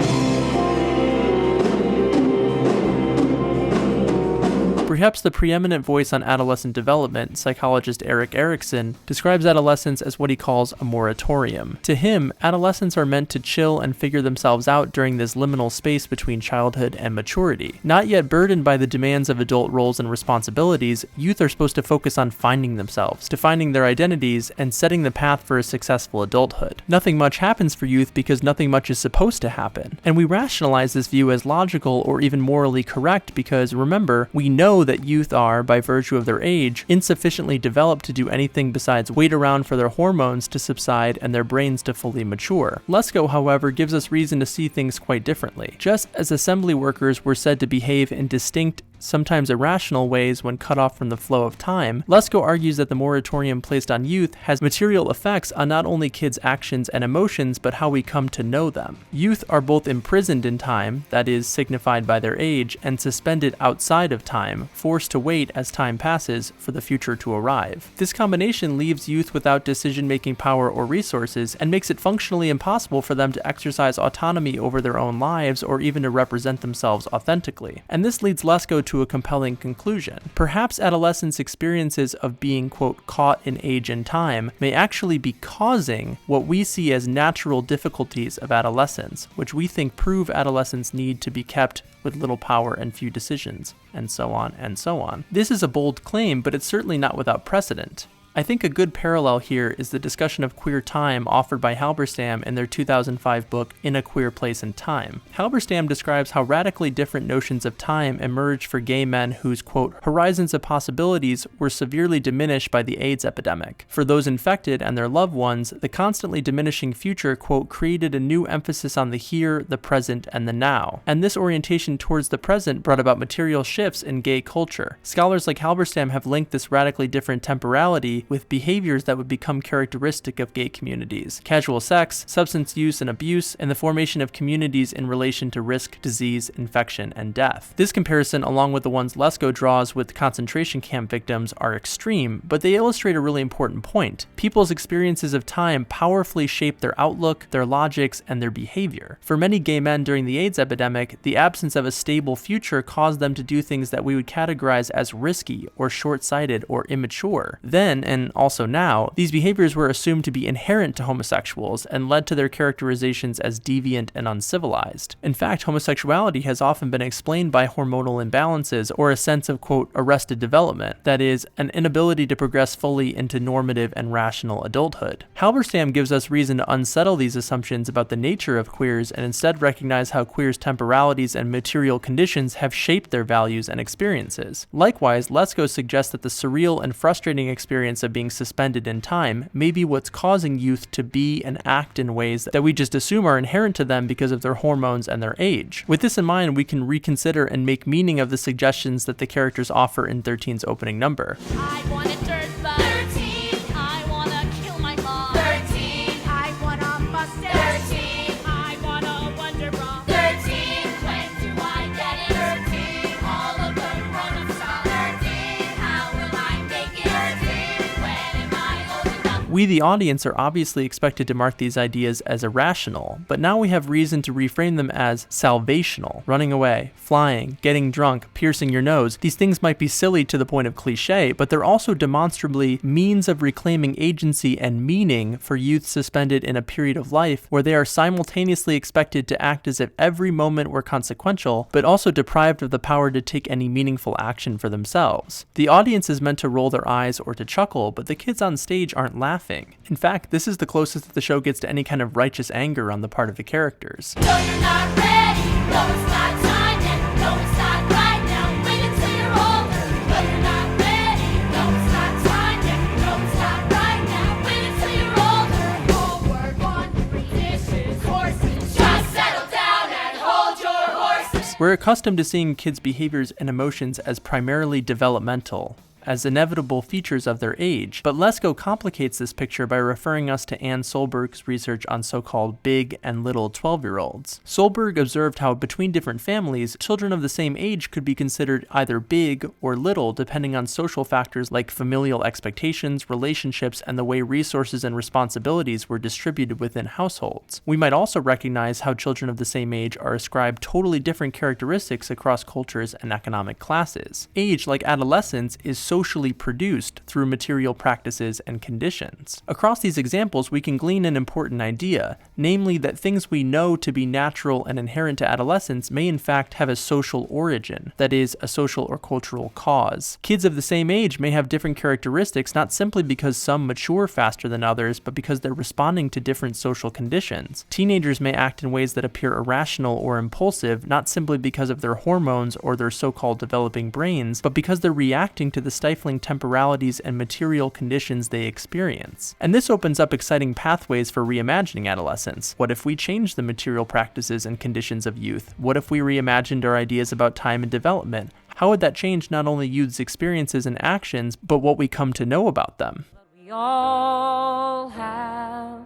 Perhaps the preeminent voice on adolescent development, psychologist Erik Erikson, describes adolescence as what he calls a moratorium. To him, adolescents are meant to chill and figure themselves out during this liminal space between childhood and maturity. Not yet burdened by the demands of adult roles and responsibilities, youth are supposed to focus on finding themselves, defining their identities, and setting the path for a successful adulthood. Nothing much happens for youth because nothing much is supposed to happen. And we rationalize this view as logical or even morally correct because, remember, we know that youth are, by virtue of their age, insufficiently developed to do anything besides wait around for their hormones to subside and their brains to fully mature. Lesko, however, gives us reason to see things quite differently. Just as assembly workers were said to behave in distinct, sometimes irrational ways when cut off from the flow of time, Lesko argues that the moratorium placed on youth has material effects on not only kids' actions and emotions, but how we come to know them. Youth are both imprisoned in time, that is, signified by their age, and suspended outside of time, forced to wait as time passes for the future to arrive. This combination leaves youth without decision-making power or resources, and makes it functionally impossible for them to exercise autonomy over their own lives or even to represent themselves authentically. And this leads Lesko to a compelling conclusion. Perhaps adolescents' experiences of being, quote, caught in age and time may actually be causing what we see as natural difficulties of adolescence, which we think prove adolescents need to be kept with little power and few decisions, and so on and so on. This is a bold claim, but it's certainly not without precedent. I think a good parallel here is the discussion of queer time offered by Halberstam in their 2005 book, In a Queer Place and Time. Halberstam describes how radically different notions of time emerged for gay men whose, quote, horizons of possibilities were severely diminished by the AIDS epidemic. For those infected and their loved ones, the constantly diminishing future, quote, created a new emphasis on the here, the present, and the now. And this orientation towards the present brought about material shifts in gay culture. Scholars like Halberstam have linked this radically different temporality with behaviors that would become characteristic of gay communities: casual sex, substance use and abuse, and the formation of communities in relation to risk, disease, infection, and death. This comparison, along with the ones Lesko draws with concentration camp victims, are extreme, but they illustrate a really important point. People's experiences of time powerfully shape their outlook, their logics, and their behavior. For many gay men during the AIDS epidemic, the absence of a stable future caused them to do things that we would categorize as risky or short-sighted or immature. Then, and also now, these behaviors were assumed to be inherent to homosexuals and led to their characterizations as deviant and uncivilized. In fact, homosexuality has often been explained by hormonal imbalances or a sense of, quote, arrested development, that is, an inability to progress fully into normative and rational adulthood. Halberstam gives us reason to unsettle these assumptions about the nature of queers and instead recognize how queers' temporalities and material conditions have shaped their values and experiences. Likewise, Lesko suggests that the surreal and frustrating experience of being suspended in time may be what's causing youth to be and act in ways that we just assume are inherent to them because of their hormones and their age. With this in mind, we can reconsider and make meaning of the suggestions that the characters offer in 13's opening number. I want a dirt bug. 13, I wanna kill my mom. 13, I wanna bust it. 13, I wanna wonder bra. 13, when do I get it? 13, all of the grown-ups stop. 13, how will I make it? 13, when am I old enough? We, the audience, are obviously expected to mark these ideas as irrational, but now we have reason to reframe them as salvational. Running away, flying, getting drunk, piercing your nose. These things might be silly to the point of cliche, but they're also demonstrably means of reclaiming agency and meaning for youth suspended in a period of life where they are simultaneously expected to act as if every moment were consequential, but also deprived of the power to take any meaningful action for themselves. The audience is meant to roll their eyes or to chuckle, but the kids on stage aren't laughing. In fact, this is the closest that the show gets to any kind of righteous anger on the part of the characters. No, you're not ready. No, it's not time yet. No, it's not right now. Wait until you're older. No, you're not ready. No, it's not time yet. No, it's not right now. Wait until you're older. Homework, laundry, dishes, horses. Just settle down and hold your horses. We're accustomed to seeing kids' behaviors and emotions as primarily developmental, as inevitable features of their age, but Lesko complicates this picture by referring us to Anne Solberg's research on so-called big and little 12-year-olds. Solberg observed how between different families, children of the same age could be considered either big or little depending on social factors like familial expectations, relationships, and the way resources and responsibilities were distributed within households. We might also recognize how children of the same age are ascribed totally different characteristics across cultures and economic classes. Age, like adolescence, is socially produced through material practices and conditions. Across these examples, we can glean an important idea, namely that things we know to be natural and inherent to adolescence may in fact have a social origin, that is, a social or cultural cause. Kids of the same age may have different characteristics not simply because some mature faster than others, but because they're responding to different social conditions. Teenagers may act in ways that appear irrational or impulsive, not simply because of their hormones or their so-called developing brains, but because they're reacting to the stifling temporalities and material conditions they experience. And this opens up exciting pathways for reimagining adolescence. What if we changed the material practices and conditions of youth? What if we reimagined our ideas about time and development? How would that change not only youth's experiences and actions, but what we come to know about them? We all have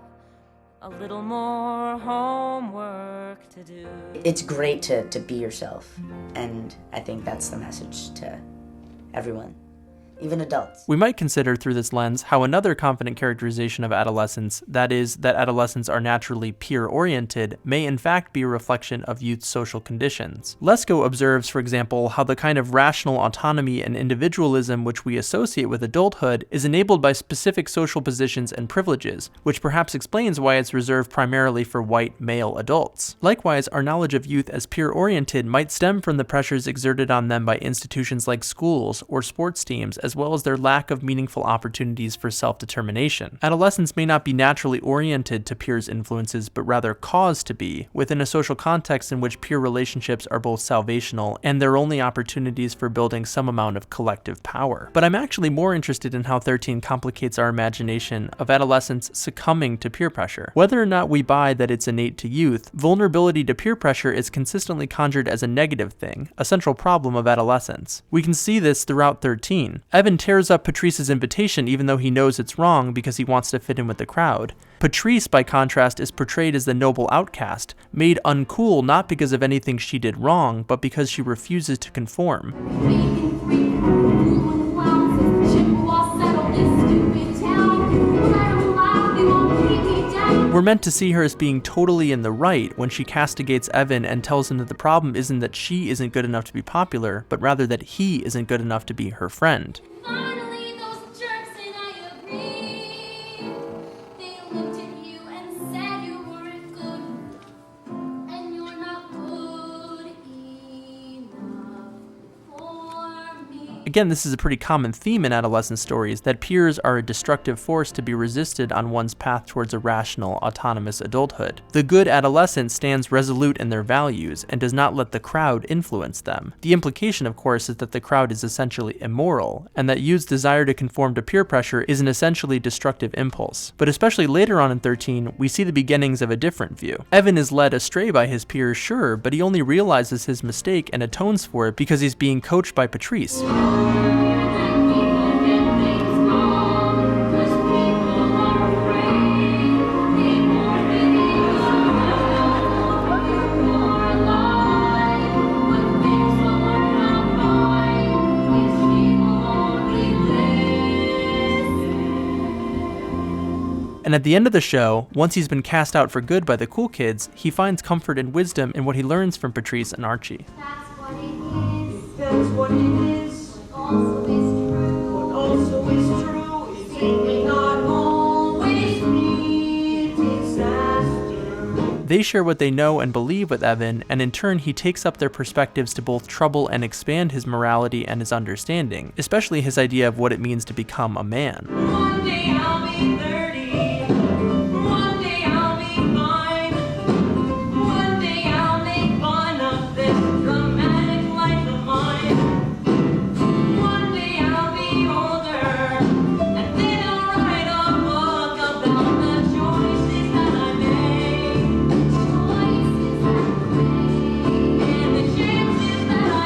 a little more homework to do. It's great to be yourself, and I think that's the message to everyone, even adults. We might consider through this lens how another confident characterization of adolescence, that is, that adolescents are naturally peer-oriented, may in fact be a reflection of youth's social conditions. Lesko observes, for example, how the kind of rational autonomy and individualism which we associate with adulthood is enabled by specific social positions and privileges, which perhaps explains why it's reserved primarily for white male adults. Likewise, our knowledge of youth as peer-oriented might stem from the pressures exerted on them by institutions like schools or sports teams, as well as their lack of meaningful opportunities for self-determination. Adolescents may not be naturally oriented to peers' influences, but rather caused to be, within a social context in which peer relationships are both salvational and their only opportunities for building some amount of collective power. But I'm actually more interested in how 13 complicates our imagination of adolescents succumbing to peer pressure. Whether or not we buy that it's innate to youth, vulnerability to peer pressure is consistently conjured as a negative thing, a central problem of adolescence. We can see this throughout 13. Evan tears up Patrice's invitation even though he knows it's wrong because he wants to fit in with the crowd. Patrice, by contrast, is portrayed as the noble outcast, made uncool not because of anything she did wrong, but because she refuses to conform. We're meant to see her as being totally in the right when she castigates Evan and tells him that the problem isn't that she isn't good enough to be popular, but rather that he isn't good enough to be her friend. Finally, those jerks and I agree. They looked at you and said you weren't good, and you're not good enough for me. Again, this is a pretty common theme in adolescent stories, that peers are a destructive force to be resisted on one's path towards a rational, autonomous adulthood. The good adolescent stands resolute in their values and does not let the crowd influence them. The implication, of course, is that the crowd is essentially immoral, and that youth's desire to conform to peer pressure is an essentially destructive impulse. But especially later on in 13, we see the beginnings of a different view. Evan is led astray by his peers, sure, but he only realizes his mistake and atones for it because he's being coached by Patrice. And at the end of the show, once he's been cast out for good by the cool kids, he finds comfort and wisdom in what he learns from Patrice and Archie. That's what it is. That's what it is. Also is true. What also is true is it may not always be disaster. They share what they know and believe with Evan, and in turn he takes up their perspectives to both trouble and expand his morality and his understanding, especially his idea of what it means to become a man. One day I'll be 30. One day I'll be fine. One day I'll make fun of this dramatic life of mine. One day I'll be older, and then I'll write a book about the choices that I made. And the chances that I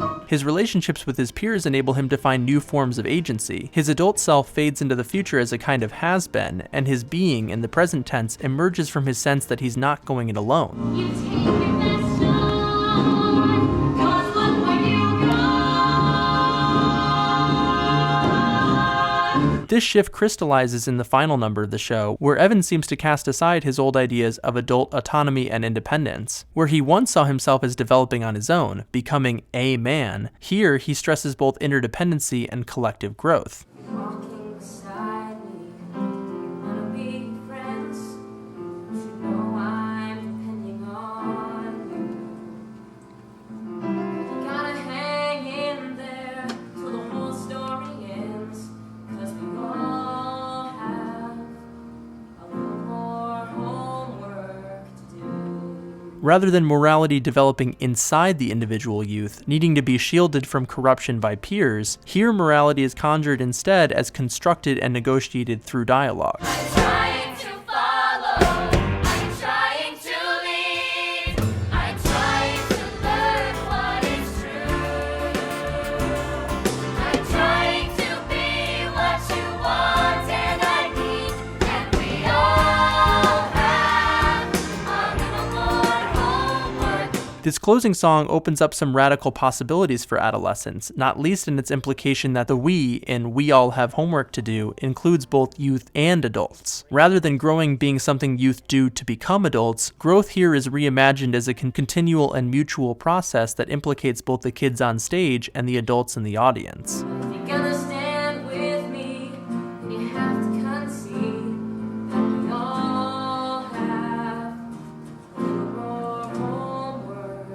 took. His relationships with his peers enable him to find new forms of agency. His adult self fades into the future as a kind of has-been, and his being, in the present tense, emerges from his sense that he's not going it alone. You take your best shot, 'cause look where you got. This shift crystallizes in the final number of the show, where Evan seems to cast aside his old ideas of adult autonomy and independence. Where he once saw himself as developing on his own, becoming a man, here he stresses both interdependency and collective growth. Walking beside me, wanna be friends. You should know I'm depending on you. You gotta hang in there till the whole story ends. 'Cause we all have a little more homework to do. Rather than morality developing inside the individual youth, needing to be shielded from corruption by peers, here morality is conjured instead as constructed and negotiated through dialogue. Trying to follow, I'm trying to lead, I'm trying to learn what is true. I'm trying to be what you want and I need, and we all have a little more homework. This closing song opens up some radical possibilities for adolescence, not least in its implication that the we in We All Have Homework to Do includes both youth and adults. Rather than growing being something youth do to become adults, growth here is reimagined as a continual and mutual process that implicates both the kids on stage and the adults in the audience. If you're gonna stand with me, then you have to concede that we all have a little more homework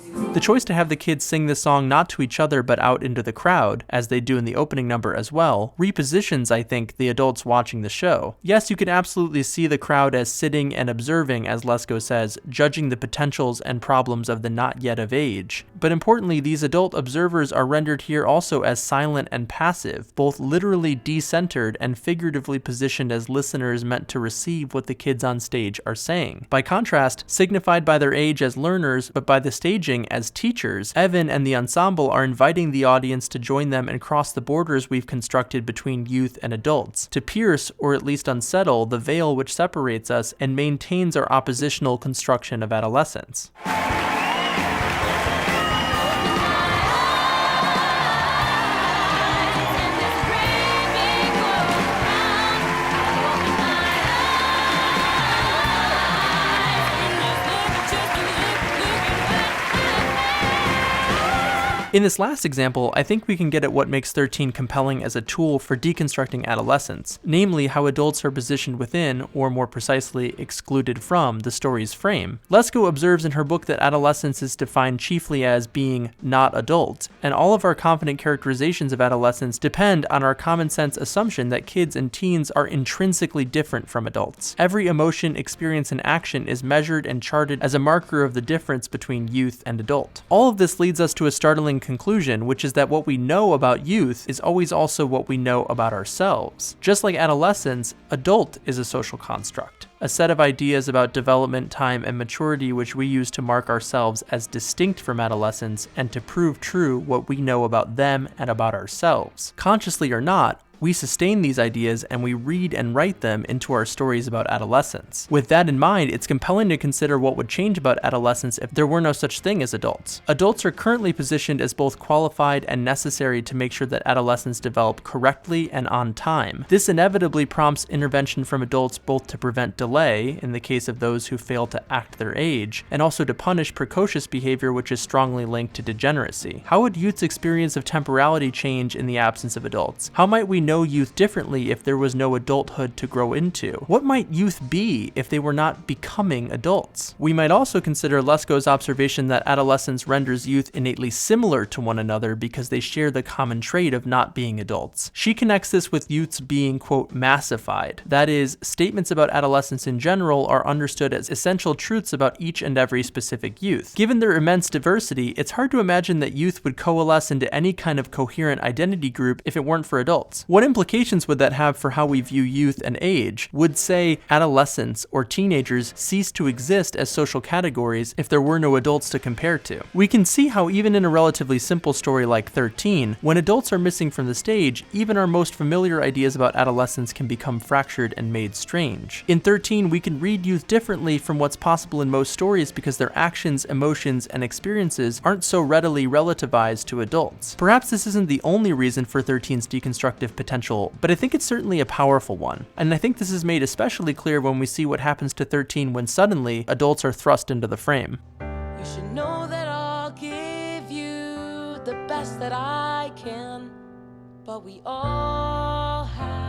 to do. The choice to have the kids sing this song not to each other but out into the crowd, as they do in the opening number as well, repositions, I think, the adults watching the show. Yes, you can absolutely see the crowd as sitting and observing, as Lesko says, judging the potentials and problems of the not yet of age. But importantly, these adult observers are rendered here also as silent and passive, both literally decentered and figuratively positioned as listeners meant to receive what the kids on stage are saying. By contrast, signified by their age as learners, but by the staging as teachers, Evan and the ensemble are inviting the audience to join them and cross the borders we've constructed between youth and adults, to pierce, or at least unsettle, the veil which separates us and maintains our oppositional construction of adolescence. In this last example, I think we can get at what makes 13 compelling as a tool for deconstructing adolescence, namely how adults are positioned within, or more precisely, excluded from, the story's frame. Lesko observes in her book that adolescence is defined chiefly as being not adult, and all of our confident characterizations of adolescence depend on our common sense assumption that kids and teens are intrinsically different from adults. Every emotion, experience, and action is measured and charted as a marker of the difference between youth and adult. All of this leads us to a startling conclusion, which is that what we know about youth is always also what we know about ourselves. Just like adolescence, adult is a social construct, a set of ideas about development, time, and maturity which we use to mark ourselves as distinct from adolescence and to prove true what we know about them and about ourselves. Consciously or not, We sustain these ideas and we read and write them into our stories about adolescence. With that in mind, it's compelling to consider what would change about adolescence if there were no such thing as adults. Adults are currently positioned as both qualified and necessary to make sure that adolescents develop correctly and on time. This inevitably prompts intervention from adults both to prevent delay, in the case of those who fail to act their age, and also to punish precocious behavior which is strongly linked to degeneracy. How would youth's experience of temporality change in the absence of adults? How might we know youth differently if there was no adulthood to grow into? What might youth be if they were not becoming adults? We might also consider Lesko's observation that adolescence renders youth innately similar to one another because they share the common trait of not being adults. She connects this with youths being, quote, massified. That is, statements about adolescence in general are understood as essential truths about each and every specific youth. Given their immense diversity, it's hard to imagine that youth would coalesce into any kind of coherent identity group if it weren't for adults. What implications would that have for how we view youth and age? Would, say, adolescents or teenagers cease to exist as social categories if there were no adults to compare to? We can see how even in a relatively simple story like 13, when adults are missing from the stage, even our most familiar ideas about adolescence can become fractured and made strange. In 13, we can read youth differently from what's possible in most stories because their actions, emotions, and experiences aren't so readily relativized to adults. Perhaps this isn't the only reason for 13's deconstructive potential, but I think it's certainly a powerful one. And I think this is made especially clear when we see what happens to 13 when suddenly adults are thrust into the frame. You should know that I'll give you the best that I can, but we all have.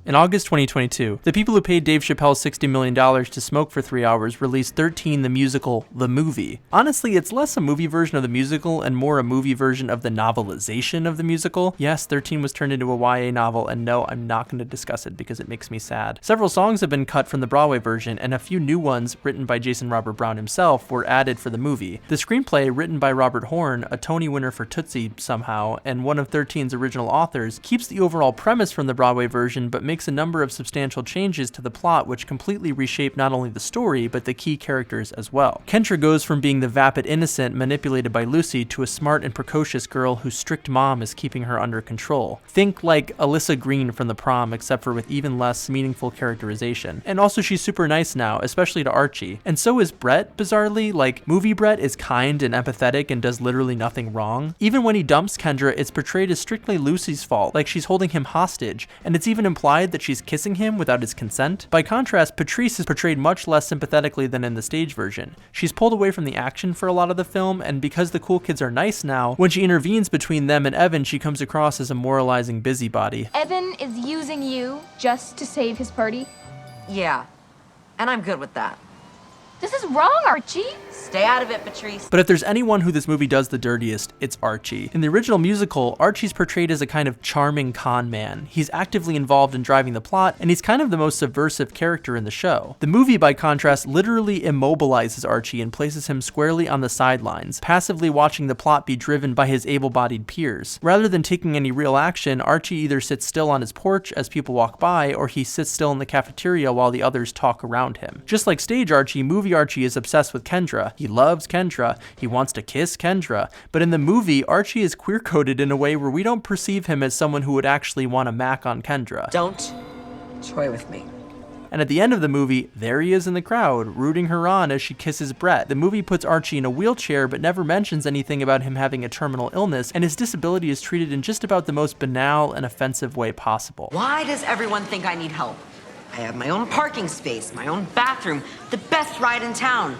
In August 2022, the people who paid Dave Chappelle $60 million to smoke for 3 hours released 13 the musical, The Movie. Honestly, it's less a movie version of the musical and more a movie version of the novelization of the musical. Yes, 13 was turned into a YA novel, and no, I'm not going to discuss it because it makes me sad. Several songs have been cut from the Broadway version, and a few new ones, written by Jason Robert Brown himself, were added for the movie. The screenplay, written by Robert Horn, a Tony winner for Tootsie somehow, and one of 13's original authors, keeps the overall premise from the Broadway version, but makes a number of substantial changes to the plot which completely reshape not only the story, but the key characters as well. Kendra goes from being the vapid innocent manipulated by Lucy to a smart and precocious girl whose strict mom is keeping her under control. Think like Alyssa Green from The Prom, except for with even less meaningful characterization. And also she's super nice now, especially to Archie. And so is Brett, bizarrely. Like, movie Brett is kind and empathetic and does literally nothing wrong. Even when he dumps Kendra, it's portrayed as strictly Lucy's fault, like she's holding him hostage, and it's even implied that she's kissing him without his consent. By contrast, Patrice is portrayed much less sympathetically than in the stage version. She's pulled away from the action for a lot of the film, and because the cool kids are nice now, when she intervenes between them and Evan, she comes across as a moralizing busybody. Evan is using you just to save his party? Yeah, and I'm good with that. This is wrong, Archie. Stay out of it, Patrice. But if there's anyone who this movie does the dirtiest, it's Archie. In the original musical, Archie's portrayed as a kind of charming con man. He's actively involved in driving the plot, and he's kind of the most subversive character in the show. The movie, by contrast, literally immobilizes Archie and places him squarely on the sidelines, passively watching the plot be driven by his able-bodied peers. Rather than taking any real action, Archie either sits still on his porch as people walk by, or he sits still in the cafeteria while the others talk around him. Just like stage Archie, movie Archie is obsessed with Kendra. He loves Kendra. He wants to kiss Kendra. But in the movie, Archie is queer-coded in a way where we don't perceive him as someone who would actually want to mac on Kendra. Don't toy with me. And at the end of the movie, there he is in the crowd, rooting her on as she kisses Brett. The movie puts Archie in a wheelchair, but never mentions anything about him having a terminal illness, and his disability is treated in just about the most banal and offensive way possible. Why does everyone think I need help? I have my own parking space, my own bathroom, the best ride in town.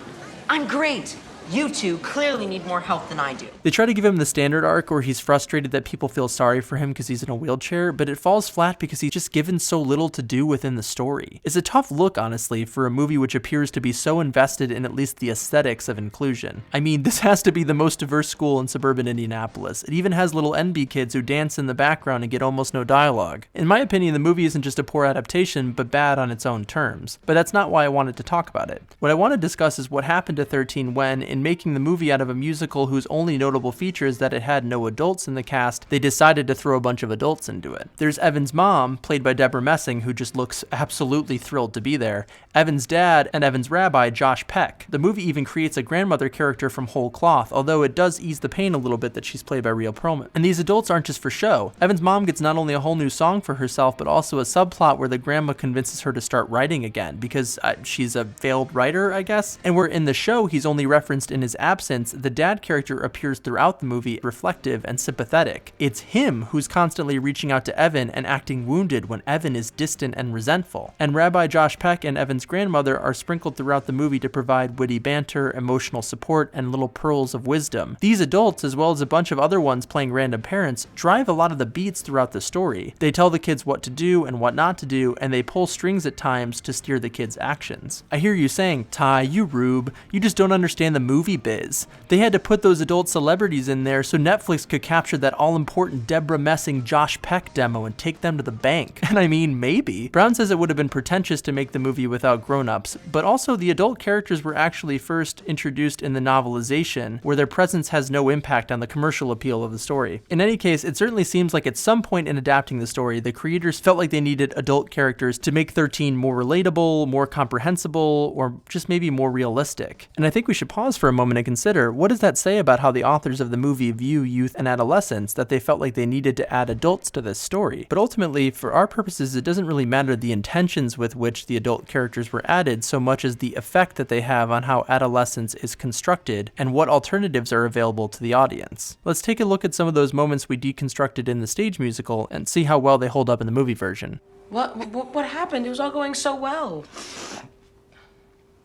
I'm great. You two clearly need more help than I do. They try to give him the standard arc where he's frustrated that people feel sorry for him because he's in a wheelchair, but it falls flat because he's just given so little to do within the story. It's a tough look, honestly, for a movie which appears to be so invested in at least the aesthetics of inclusion. I mean, this has to be the most diverse school in suburban Indianapolis. It even has little NB kids who dance in the background and get almost no dialogue. In my opinion, the movie isn't just a poor adaptation, but bad on its own terms. But that's not why I wanted to talk about it. What I want to discuss is what happened to 13 when, in in making the movie out of a musical whose only notable feature is that it had no adults in the cast, they decided to throw a bunch of adults into it. There's Evan's mom, played by Deborah Messing, who just looks absolutely thrilled to be there, Evan's dad, and Evan's rabbi, Josh Peck. The movie even creates a grandmother character from whole cloth, although it does ease the pain a little bit that she's played by Rhea Perlman. And these adults aren't just for show. Evan's mom gets not only a whole new song for herself, but also a subplot where the grandma convinces her to start writing again, because she's a failed writer, I guess. And where in the show he's only referenced in his absence, the dad character appears throughout the movie reflective and sympathetic. It's him who's constantly reaching out to Evan and acting wounded when Evan is distant and resentful. And Rabbi Josh Peck and Evan's grandmother are sprinkled throughout the movie to provide witty banter, emotional support, and little pearls of wisdom. These adults, as well as a bunch of other ones playing random parents, drive a lot of the beats throughout the story. They tell the kids what to do and what not to do, and they pull strings at times to steer the kids' actions. I hear you saying, Ty, you rube, you just don't understand the movie biz. They had to put those adult celebrities in there so Netflix could capture that all-important Deborah Messing Josh Peck demo and take them to the bank. And I mean, maybe. Brown says it would have been pretentious to make the movie without grown-ups, but also the adult characters were actually first introduced in the novelization, where their presence has no impact on the commercial appeal of the story. In any case, it certainly seems like at some point in adapting the story, the creators felt like they needed adult characters to make 13 more relatable, more comprehensible, or just maybe more realistic. And I think we should pause for a moment and consider, what does that say about how the authors of the movie view youth and adolescence, that they felt like they needed to add adults to this story? But ultimately, for our purposes, it doesn't really matter the intentions with which the adult characters were added so much as the effect that they have on how adolescence is constructed and what alternatives are available to the audience. Let's take a look at some of those moments we deconstructed in the stage musical and see how well they hold up in the movie version. What happened? It was all going so well.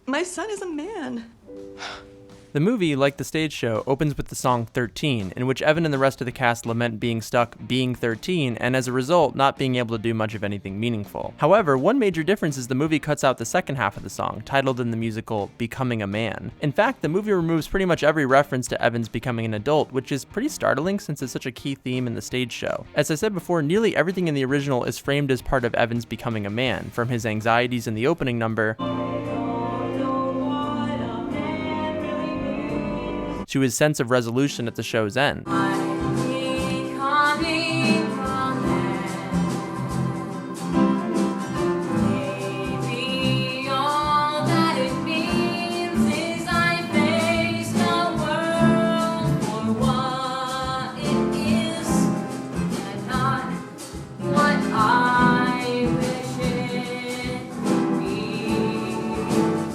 My son is a man. The movie, like the stage show, opens with the song 13, in which Evan and the rest of the cast lament being stuck being 13, and as a result, not being able to do much of anything meaningful. However, one major difference is the movie cuts out the second half of the song, titled in the musical, Becoming a Man. In fact, the movie removes pretty much every reference to Evan's becoming an adult, which is pretty startling since it's such a key theme in the stage show. As I said before, nearly everything in the original is framed as part of Evan's becoming a man, from his anxieties in the opening number, to his sense of resolution at the show's end.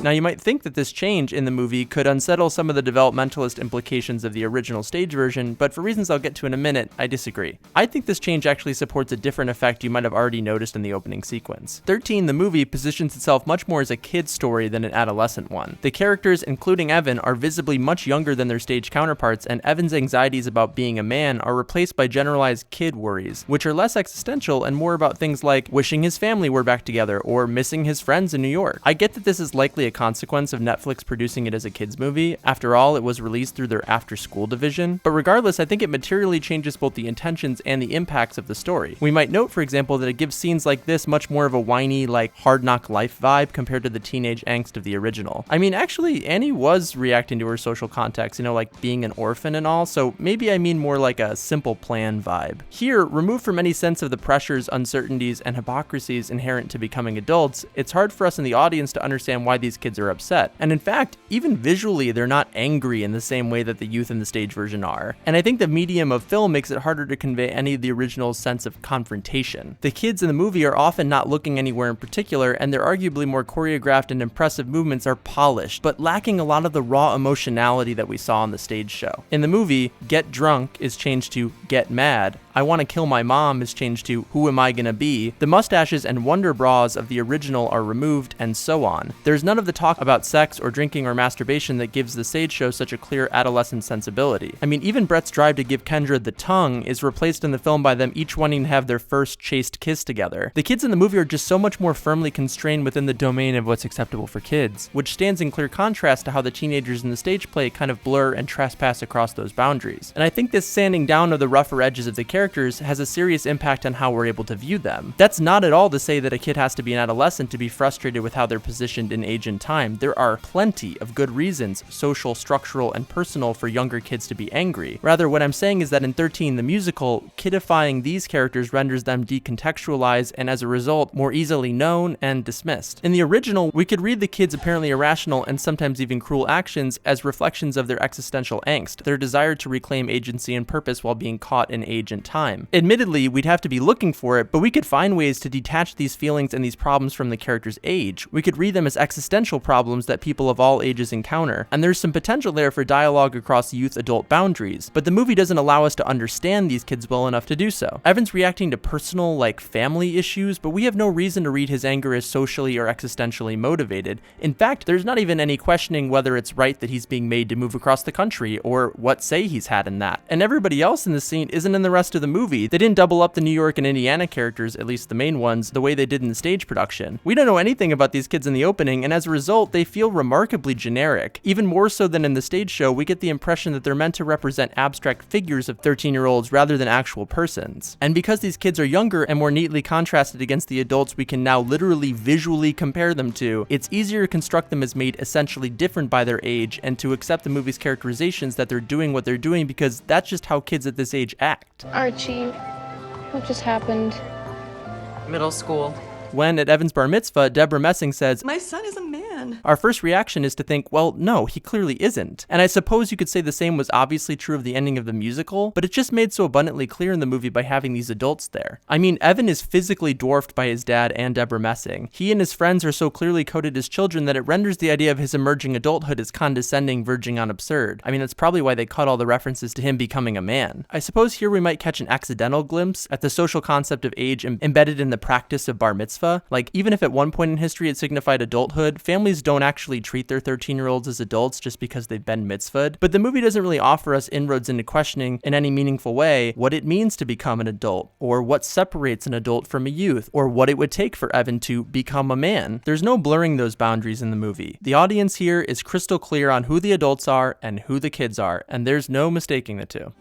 Now, you might think that this change in the movie could unsettle some of the developmentalist implications of the original stage version, but for reasons I'll get to in a minute, I disagree. I think this change actually supports a different effect you might have already noticed in the opening sequence. 13, the movie, positions itself much more as a kid's story than an adolescent one. The characters, including Evan, are visibly much younger than their stage counterparts, and Evan's anxieties about being a man are replaced by generalized kid worries, which are less existential and more about things like wishing his family were back together or missing his friends in New York. I get that this is likely a consequence of Netflix producing it as a kids movie. After all, it was released through their after-school division. But regardless, I think it materially changes both the intentions and the impacts of the story. We might note, for example, that it gives scenes like this much more of a whiny, like, hard knock life vibe compared to the teenage angst of the original. I mean, actually, Annie was reacting to her social context, like being an orphan and all, so maybe I mean more like a simple plan vibe. Here, removed from any sense of the pressures, uncertainties, and hypocrisies inherent to becoming adults, it's hard for us in the audience to understand why these kids are upset. And in fact, even visually, they're not angry in the same way that the youth in the stage version are. And I think the medium of film makes it harder to convey any of the original sense of confrontation. The kids in the movie are often not looking anywhere in particular, and their arguably more choreographed and impressive movements are polished, but lacking a lot of the raw emotionality that we saw on the stage show. In the movie, get drunk is changed to get mad. I want to kill my mom is changed to who am I gonna be? The mustaches and wonder bras of the original are removed, and so on. There's none of the talk about sex or drinking or masturbation that gives the stage show such a clear adolescent sensibility. I mean, even Brett's drive to give Kendra the tongue is replaced in the film by them each wanting to have their first chaste kiss together. The kids in the movie are just so much more firmly constrained within the domain of what's acceptable for kids, which stands in clear contrast to how the teenagers in the stage play kind of blur and trespass across those boundaries. And I think this sanding down of the rougher edges of the characters has a serious impact on how we're able to view them. That's not at all to say that a kid has to be an adolescent to be frustrated with how they're positioned in age and time, there are plenty of good reasons, social, structural, and personal, for younger kids to be angry. Rather, what I'm saying is that in 13, the musical, kidifying these characters renders them decontextualized and as a result, more easily known and dismissed. In the original, we could read the kids' apparently irrational and sometimes even cruel actions as reflections of their existential angst, their desire to reclaim agency and purpose while being caught in age and time. Admittedly, we'd have to be looking for it, but we could find ways to detach these feelings and these problems from the character's age. We could read them as existential problems that people of all ages encounter, and there's some potential there for dialogue across youth-adult boundaries, but the movie doesn't allow us to understand these kids well enough to do so. Evan's reacting to personal, like family issues, but we have no reason to read his anger as socially or existentially motivated. In fact, there's not even any questioning whether it's right that he's being made to move across the country, or what say he's had in that. And everybody else in the scene isn't in the rest of the movie. They didn't double up the New York and Indiana characters, at least the main ones, the way they did in the stage production. We don't know anything about these kids in the opening, and as a result, they feel remarkably generic. Even more so than in the stage show, we get the impression that they're meant to represent abstract figures of 13-year-olds rather than actual persons. And because these kids are younger and more neatly contrasted against the adults we can now literally visually compare them to, it's easier to construct them as made essentially different by their age and to accept the movie's characterizations that they're doing what they're doing because that's just how kids at this age act. Archie, what just happened? Middle school. When, at Evan's bar mitzvah, Deborah Messing says, My son is a man. Our first reaction is to think, well, no, he clearly isn't. And I suppose you could say the same was obviously true of the ending of the musical, but it's just made so abundantly clear in the movie by having these adults there. I mean, Evan is physically dwarfed by his dad and Deborah Messing. He and his friends are so clearly coded as children that it renders the idea of his emerging adulthood as condescending, verging on absurd. I mean, that's probably why they cut all the references to him becoming a man. I suppose here we might catch an accidental glimpse at the social concept of age embedded in the practice of bar mitzvah. Like, even if at one point in history it signified adulthood, families don't actually treat their 13-year-olds as adults just because they've been mitzvahed. But the movie doesn't really offer us inroads into questioning in any meaningful way what it means to become an adult, or what separates an adult from a youth, or what it would take for Evan to become a man. There's no blurring those boundaries in the movie. The audience here is crystal clear on who the adults are and who the kids are, and there's no mistaking the two.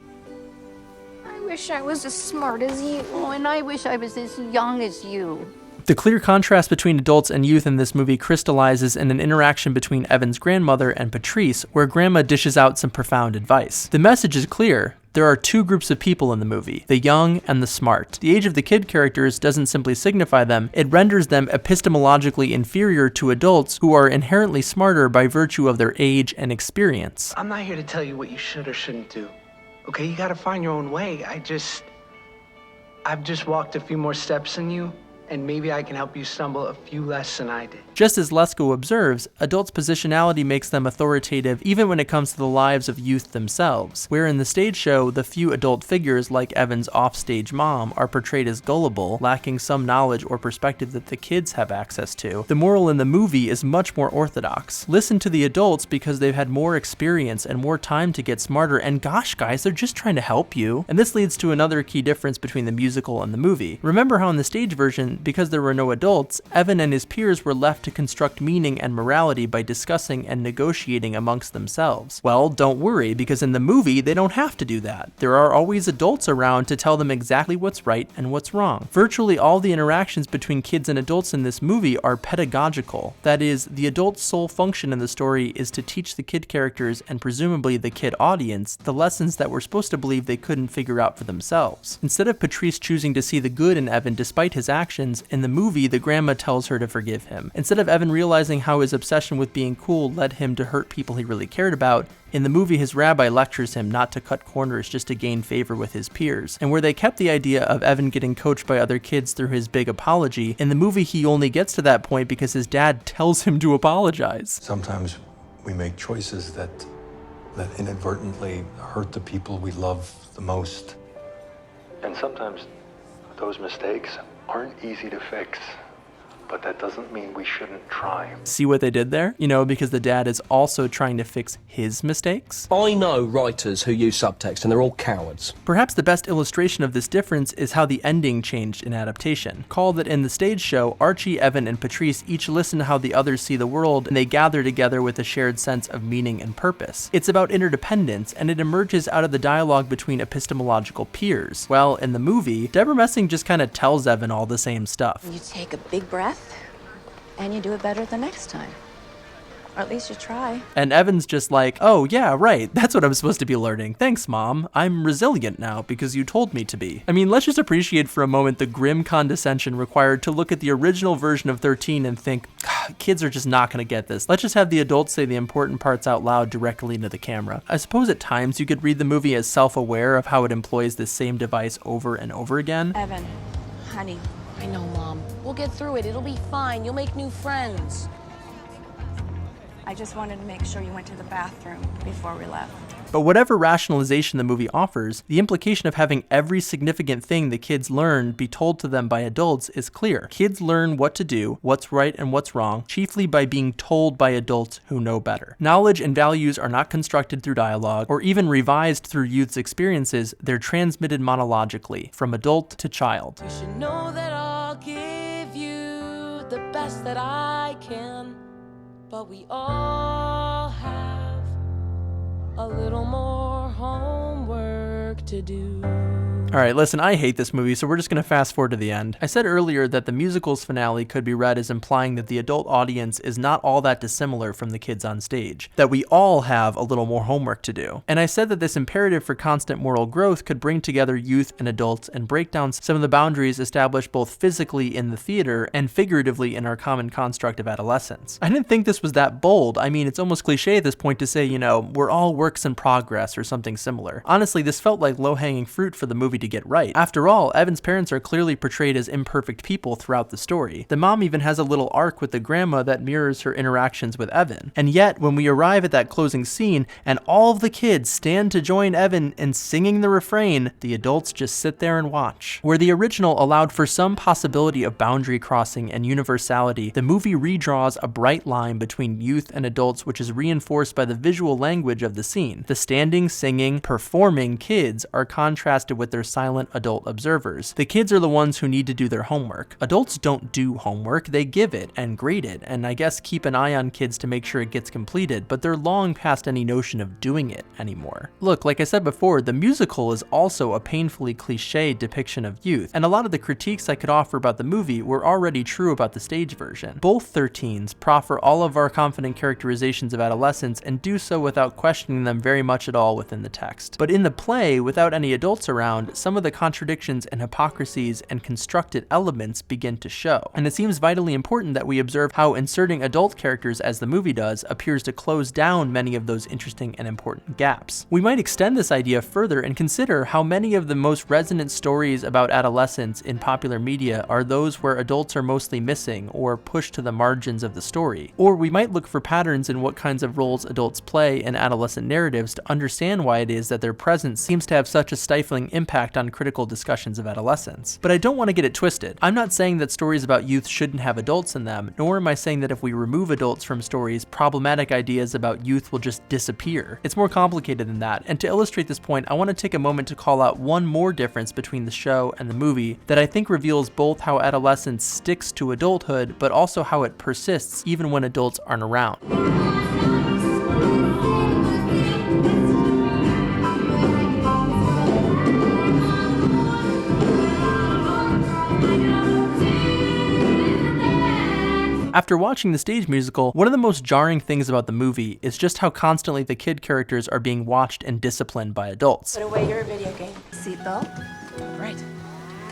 I wish I was as smart as you. Oh, and I wish I was as young as you. The clear contrast between adults and youth in this movie crystallizes in an interaction between Evan's grandmother and Patrice, where Grandma dishes out some profound advice. The message is clear. There are two groups of people in the movie, the young and the smart. The age of the kid characters doesn't simply signify them, it renders them epistemologically inferior to adults who are inherently smarter by virtue of their age and experience. I'm not here to tell you what you should or shouldn't do. Okay, you gotta find your own way. I've just walked a few more steps than you, and maybe I can help you stumble a few less than I did. Just as Lesko observes, adults' positionality makes them authoritative even when it comes to the lives of youth themselves, where in the stage show, the few adult figures like Evan's offstage mom are portrayed as gullible, lacking some knowledge or perspective that the kids have access to. The moral in the movie is much more orthodox. Listen to the adults because they've had more experience and more time to get smarter, and gosh guys, they're just trying to help you. And this leads to another key difference between the musical and the movie. Remember how in the stage version, because there were no adults, Evan and his peers were left to construct meaning and morality by discussing and negotiating amongst themselves. Well, don't worry, because in the movie, they don't have to do that. There are always adults around to tell them exactly what's right and what's wrong. Virtually all the interactions between kids and adults in this movie are pedagogical. That is, the adult's sole function in the story is to teach the kid characters and presumably the kid audience the lessons that we're supposed to believe they couldn't figure out for themselves. Instead of Patrice choosing to see the good in Evan despite his actions, in the movie, the grandma tells her to forgive him. Instead of Evan realizing how his obsession with being cool led him to hurt people he really cared about, in the movie his rabbi lectures him not to cut corners just to gain favor with his peers. And where they kept the idea of Evan getting coached by other kids through his big apology, in the movie he only gets to that point because his dad tells him to apologize. Sometimes we make choices that inadvertently hurt the people we love the most. And sometimes those mistakes aren't easy to fix, but that doesn't mean we shouldn't try. See what they did there? You know, because the dad is also trying to fix his mistakes. I know writers who use subtext and they're all cowards. Perhaps the best illustration of this difference is how the ending changed in adaptation. Recall that in the stage show, Archie, Evan, and Patrice each listen to how the others see the world, and they gather together with a shared sense of meaning and purpose. It's about interdependence, and it emerges out of the dialogue between epistemological peers. Well, in the movie, Deborah Messing just kind of tells Evan all the same stuff. You take a big breath, and you do it better the next time. Or at least you try. And Evan's just like, oh yeah, right, that's what I'm supposed to be learning. Thanks, Mom. I'm resilient now because you told me to be. I mean, let's just appreciate for a moment the grim condescension required to look at the original version of 13 and think, kids are just not gonna get this. Let's just have the adults say the important parts out loud directly into the camera. I suppose at times you could read the movie as self-aware of how it employs this same device over and over again. Evan, honey. I know, Mom. We'll get through it. It'll be fine. You'll make new friends. I just wanted to make sure you went to the bathroom before we left. But whatever rationalization the movie offers, the implication of having every significant thing the kids learn be told to them by adults is clear. Kids learn what to do, what's right and what's wrong, chiefly by being told by adults who know better. Knowledge and values are not constructed through dialogue, or even revised through youth's experiences, they're transmitted monologically, from adult to child. You should know that I'll give you the best that I can, but we all have a little more homework to do. Alright, listen, I hate this movie, so we're just gonna fast forward to the end. I said earlier that the musical's finale could be read as implying that the adult audience is not all that dissimilar from the kids on stage, that we all have a little more homework to do. And I said that this imperative for constant moral growth could bring together youth and adults and break down some of the boundaries established both physically in the theater and figuratively in our common construct of adolescence. I didn't think this was that bold. I mean, it's almost cliche at this point to say, you know, we're all works in progress or something similar. Honestly, this felt like low-hanging fruit for the movie to get right. After all, Evan's parents are clearly portrayed as imperfect people throughout the story. The mom even has a little arc with the grandma that mirrors her interactions with Evan. And yet, when we arrive at that closing scene and all of the kids stand to join Evan in singing the refrain, the adults just sit there and watch. Where the original allowed for some possibility of boundary crossing and universality, the movie redraws a bright line between youth and adults, which is reinforced by the visual language of the scene. The standing, singing, performing kids are contrasted with their silent adult observers. The kids are the ones who need to do their homework. Adults don't do homework, they give it and grade it, and I guess keep an eye on kids to make sure it gets completed, but they're long past any notion of doing it anymore. Look, like I said before, the musical is also a painfully cliched depiction of youth, and a lot of the critiques I could offer about the movie were already true about the stage version. Both 13s proffer all of our confident characterizations of adolescence and do so without questioning them very much at all within the text. But in the play, without any adults around, some of the contradictions and hypocrisies and constructed elements begin to show. And it seems vitally important that we observe how inserting adult characters as the movie does appears to close down many of those interesting and important gaps. We might extend this idea further and consider how many of the most resonant stories about adolescence in popular media are those where adults are mostly missing or pushed to the margins of the story. Or we might look for patterns in what kinds of roles adults play in adolescent narratives to understand why it is that their presence seems to have such a stifling impact on critical discussions of adolescence. But I don't want to get it twisted. I'm not saying that stories about youth shouldn't have adults in them, nor am I saying that if we remove adults from stories, problematic ideas about youth will just disappear. It's more complicated than that, and to illustrate this point, I want to take a moment to call out one more difference between the show and the movie that I think reveals both how adolescence sticks to adulthood, but also how it persists even when adults aren't around. After watching the stage musical, one of the most jarring things about the movie is just how constantly the kid characters are being watched and disciplined by adults. Put away your video game. Seatbelt? Right.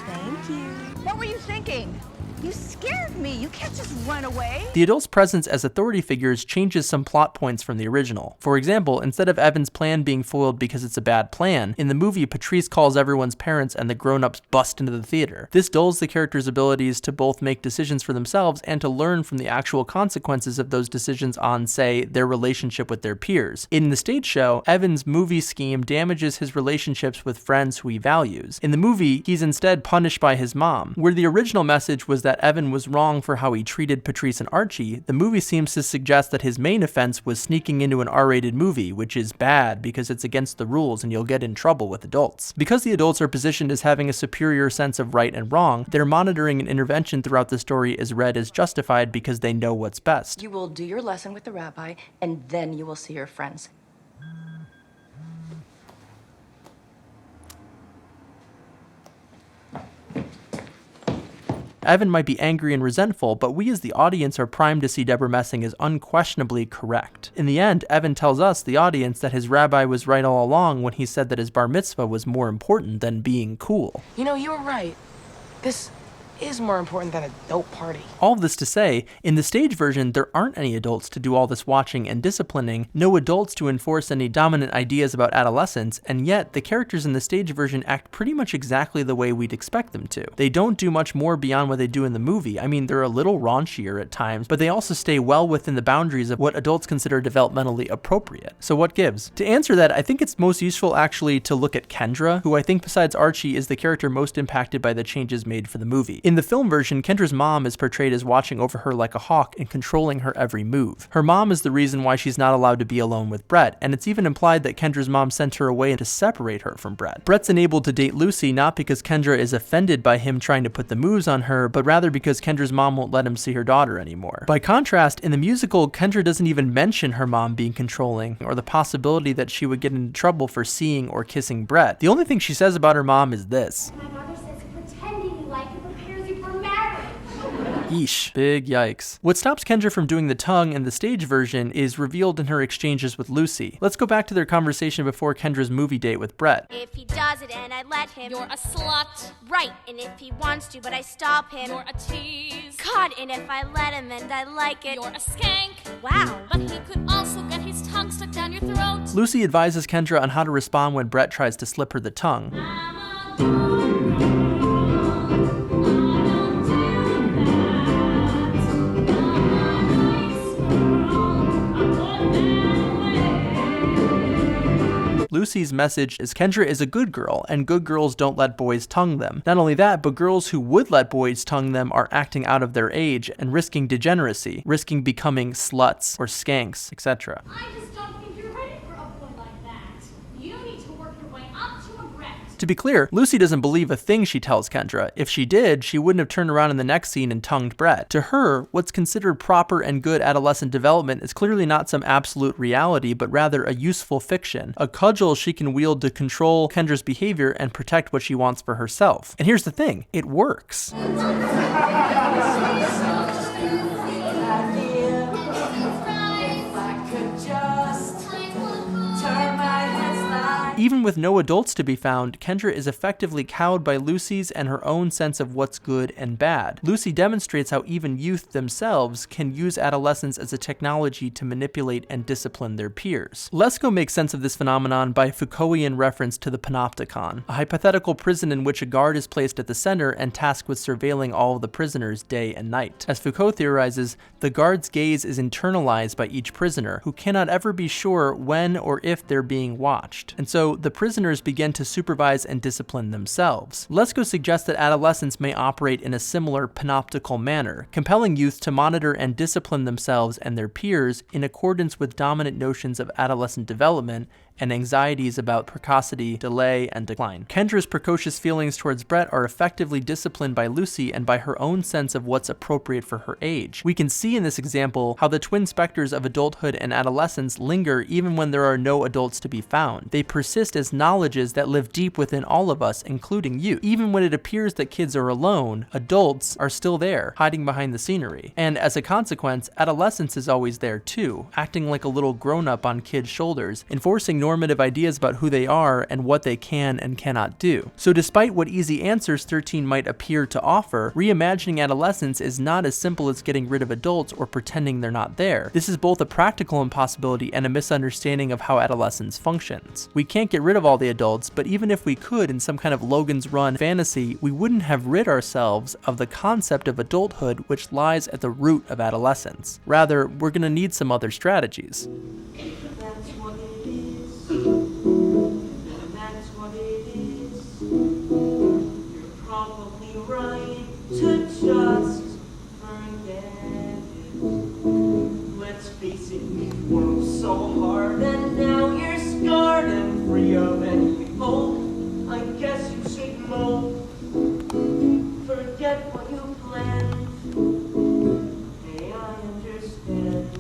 Thank you. What were you thinking? You scared me. You can't just run away. The adults' presence as authority figures changes some plot points from the original. For example, instead of Evan's plan being foiled because it's a bad plan, in the movie Patrice calls everyone's parents and the grown-ups bust into the theater. This dulls the characters' abilities to both make decisions for themselves and to learn from the actual consequences of those decisions on, say, their relationship with their peers. In the stage show, Evan's movie scheme damages his relationships with friends who he values. In the movie, he's instead punished by his mom. Where the original message was that Evan was wrong for how he treated Patrice and Archie, the movie seems to suggest that his main offense was sneaking into an R-rated movie, which is bad because it's against the rules and you'll get in trouble with adults. Because the adults are positioned as having a superior sense of right and wrong, their monitoring and intervention throughout the story is read as justified because they know what's best. You will do your lesson with the rabbi, and then you will see your friends. Evan might be angry and resentful, but we as the audience are primed to see Deborah Messing as unquestionably correct. In the end, Evan tells us, the audience, that his rabbi was right all along when he said that his bar mitzvah was more important than being cool. You know, you were right. This is more important than a dope party. All of this to say, in the stage version, there aren't any adults to do all this watching and disciplining, no adults to enforce any dominant ideas about adolescence, and yet the characters in the stage version act pretty much exactly the way we'd expect them to. They don't do much more beyond what they do in the movie. I mean, they're a little raunchier at times, but they also stay well within the boundaries of what adults consider developmentally appropriate. So what gives? To answer that, I think it's most useful actually to look at Kendra, who I think besides Archie is the character most impacted by the changes made for the movie. In the film version, Kendra's mom is portrayed as watching over her like a hawk and controlling her every move. Her mom is the reason why she's not allowed to be alone with Brett, and it's even implied that Kendra's mom sent her away to separate her from Brett. Brett's enabled to date Lucy not because Kendra is offended by him trying to put the moves on her, but rather because Kendra's mom won't let him see her daughter anymore. By contrast, in the musical, Kendra doesn't even mention her mom being controlling, or the possibility that she would get into trouble for seeing or kissing Brett. The only thing she says about her mom is this. My mother says pretending you like it prepares you for marriage. Yeesh. Big yikes. What stops Kendra from doing the tongue in the stage version is revealed in her exchanges with Lucy. Let's go back to their conversation before Kendra's movie date with Brett. If he does it and I let him, You're a slut. right. And if he wants to but I stop him, You're a tease. God. And if I let him and I like it, You're a skank. wow. But he could also get his tongue stuck down your throat. Lucy advises Kendra on how to respond when Brett tries to slip her the tongue. Lucy's message is Kendra is a good girl, and good girls don't let boys tongue them. Not only that, but girls who would let boys tongue them are acting out of their age and risking degeneracy, risking becoming sluts or skanks, etc. I just don't think you're ready for a boy like that. You need to work your way up to a Brett. To be clear, Lucy doesn't believe a thing she tells Kendra. If she did, she wouldn't have turned around in the next scene and tongued Brett. To her, what's considered proper and good adolescent development is clearly not some absolute reality, but rather a useful fiction, a cudgel she can wield to control Kendra's behavior and protect what she wants for herself. And here's the thing, it works. Even with no adults to be found, Kendra is effectively cowed by Lucy's and her own sense of what's good and bad. Lucy demonstrates how even youth themselves can use adolescence as a technology to manipulate and discipline their peers. Lesko makes sense of this phenomenon by Foucaultian reference to the panopticon, a hypothetical prison in which a guard is placed at the center and tasked with surveilling all of the prisoners day and night. As Foucault theorizes, the guard's gaze is internalized by each prisoner, who cannot ever be sure when or if they're being watched. And so the prisoners begin to supervise and discipline themselves. Lesko suggests that adolescents may operate in a similar panoptical manner, compelling youth to monitor and discipline themselves and their peers in accordance with dominant notions of adolescent development and anxieties about precocity, delay, and decline. Kendra's precocious feelings towards Brett are effectively disciplined by Lucy and by her own sense of what's appropriate for her age. We can see in this example how the twin specters of adulthood and adolescence linger even when there are no adults to be found. They persist as knowledges that live deep within all of us, including youth. Even when it appears that kids are alone, adults are still there, hiding behind the scenery. And as a consequence, adolescence is always there too, acting like a little grown-up on kids' shoulders, enforcing normative ideas about who they are and what they can and cannot do. So despite what easy answers 13 might appear to offer, reimagining adolescence is not as simple as getting rid of adults or pretending they're not there. This is both a practical impossibility and a misunderstanding of how adolescence functions. We can't get rid of all the adults, but even if we could in some kind of Logan's Run fantasy, we wouldn't have rid ourselves of the concept of adulthood, which lies at the root of adolescence. Rather, we're gonna need some other strategies. That's what it is. That's what it is. You're probably right to just forget it. Let's face it, we worked so hard and now you're scarred and free of any hope. I guess you should mope. Forget what you planned. Hey, I understand.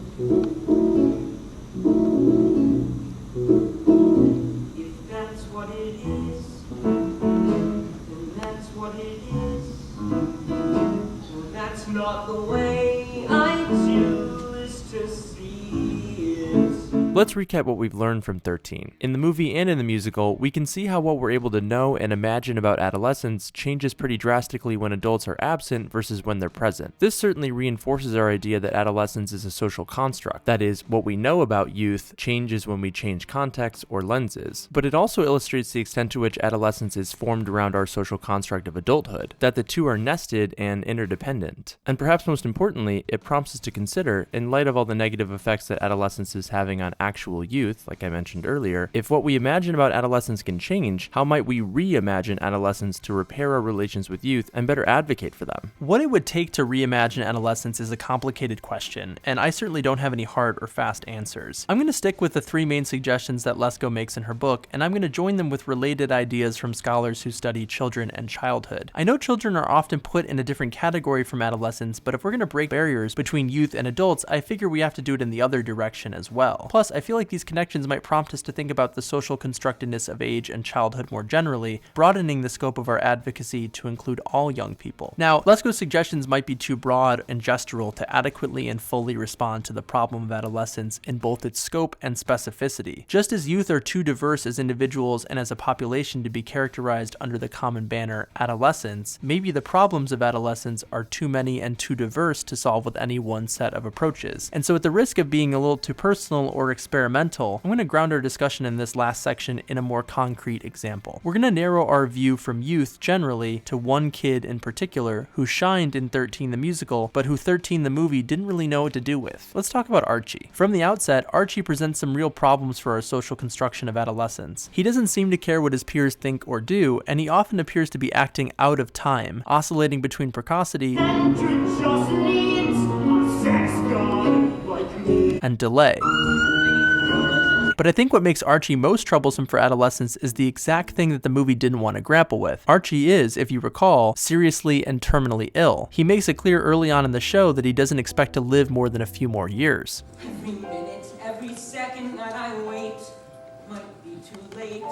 not the way I choose to see it. Let's recap what we've learned from 13. In the movie and in the musical, we can see how what we're able to know and imagine about adolescence changes pretty drastically when adults are absent versus when they're present. This certainly reinforces our idea that adolescence is a social construct. That is, what we know about youth changes when we change context or lenses. But it also illustrates the extent to which adolescence is formed around our social construct of adulthood, that the two are nested and interdependent. And perhaps most importantly, it prompts us to consider, in light of all the negative effects that adolescence is having on actual youth, like I mentioned earlier, if what we imagine about adolescence can change, how might we reimagine adolescence to repair our relations with youth and better advocate for them? What it would take to reimagine adolescence is a complicated question, and I certainly don't have any hard or fast answers. I'm going to stick with the three main suggestions that Lesko makes in her book, and I'm going to join them with related ideas from scholars who study children and childhood. I know children are often put in a different category from adolescents, but if we're going to break barriers between youth and adults, I figure we have to do it in the other direction as well. Plus, I feel like these connections might prompt us to think about the social constructedness of age and childhood more generally, broadening the scope of our advocacy to include all young people. Now, Lesko's suggestions might be too broad and gestural to adequately and fully respond to the problem of adolescence in both its scope and specificity. Just as youth are too diverse as individuals and as a population to be characterized under the common banner adolescence, maybe the problems of adolescence are too many and too diverse to solve with any one set of approaches. And so at the risk of being a little too personal or experimental, I'm going to ground our discussion in this last section in a more concrete example. We're going to narrow our view from youth generally to one kid in particular who shined in 13 the musical, but who 13 the movie didn't really know what to do with. Let's talk about Archie. From the outset, Archie presents some real problems for our social construction of adolescence. He doesn't seem to care what his peers think or do, and he often appears to be acting out of time, oscillating between precocity and delay. But I think what makes Archie most troublesome for adolescence is the exact thing that the movie didn't want to grapple with. Archie is, if you recall, seriously and terminally ill. He makes it clear early on in the show that he doesn't expect to live more than a few more years. Every minute, every second that I wait might be too late.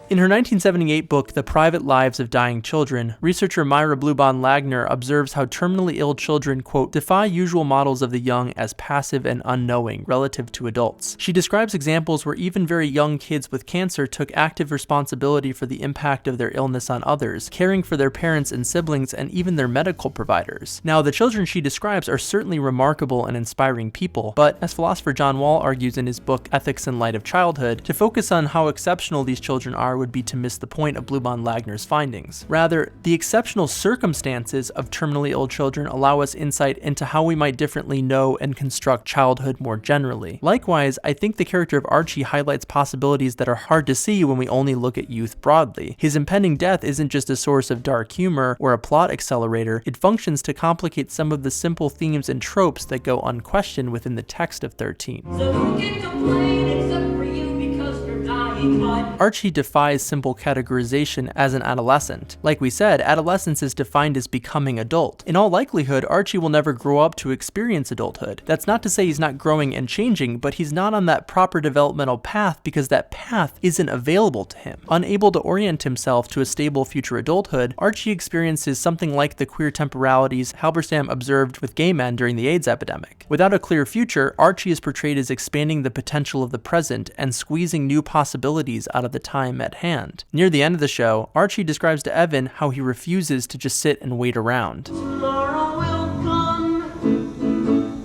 In her 1978 book, The Private Lives of Dying Children, researcher Myra Bluebond-Langner observes how terminally ill children, quote, defy usual models of the young as passive and unknowing relative to adults. She describes examples where even very young kids with cancer took active responsibility for the impact of their illness on others, caring for their parents and siblings and even their medical providers. Now, the children she describes are certainly remarkable and inspiring people, but as philosopher John Wall argues in his book Ethics in Light of Childhood, to focus on how exceptional these children are would be to miss the point of Bluebond-Langner's findings. Rather, the exceptional circumstances of terminally ill children allow us insight into how we might differently know and construct childhood more generally. Likewise, I think the character of Archie highlights possibilities that are hard to see when we only look at youth broadly. His impending death isn't just a source of dark humor or a plot accelerator, it functions to complicate some of the simple themes and tropes that go unquestioned within the text of 13. So who can complain except for you because you're dying, but Archie defies simple categorization as an adolescent. Like we said, adolescence is defined as becoming adult. In all likelihood, Archie will never grow up to experience adulthood. That's not to say he's not growing and changing, but he's not on that proper developmental path because that path isn't available to him. Unable to orient himself to a stable future adulthood, Archie experiences something like the queer temporalities Halberstam observed with gay men during the AIDS epidemic. Without a clear future, Archie is portrayed as expanding the potential of the present and squeezing new possibilities out of the time at hand. Near the end of the show, Archie describes to Evan how he refuses to just sit and wait around. tomorrow will come.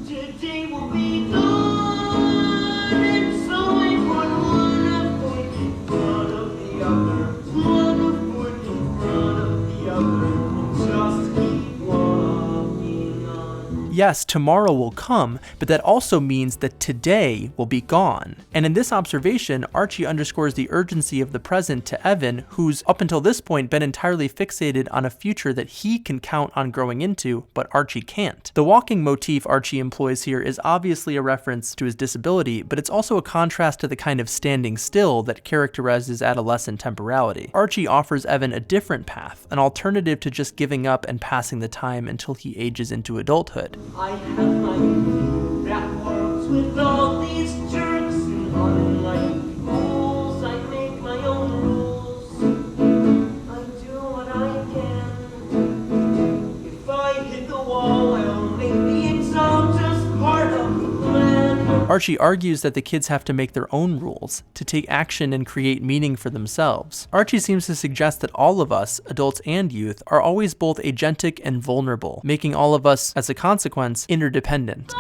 Today will be gone. And so I put one foot in front of the other. One foot in front of the other. Just keep walking on. Yes, tomorrow will come, but that also means that today will be gone. And in this observation, Archie underscores the urgency of the present to Evan, who's up until this point been entirely fixated on a future that he can count on growing into, but Archie can't. The walking motif Archie employs here is obviously a reference to his disability, but it's also a contrast to the kind of standing still that characterizes adolescent temporality. Archie offers Evan a different path, an alternative to just giving up and passing the time until he ages into adulthood. I have my view that works with all these jerks and unlike fools. I make my own rules. I do what I can. If I hit the wall, well, Archie argues that the kids have to make their own rules, to take action and create meaning for themselves. Archie seems to suggest that all of us, adults and youth, are always both agentic and vulnerable, making all of us, as a consequence, interdependent.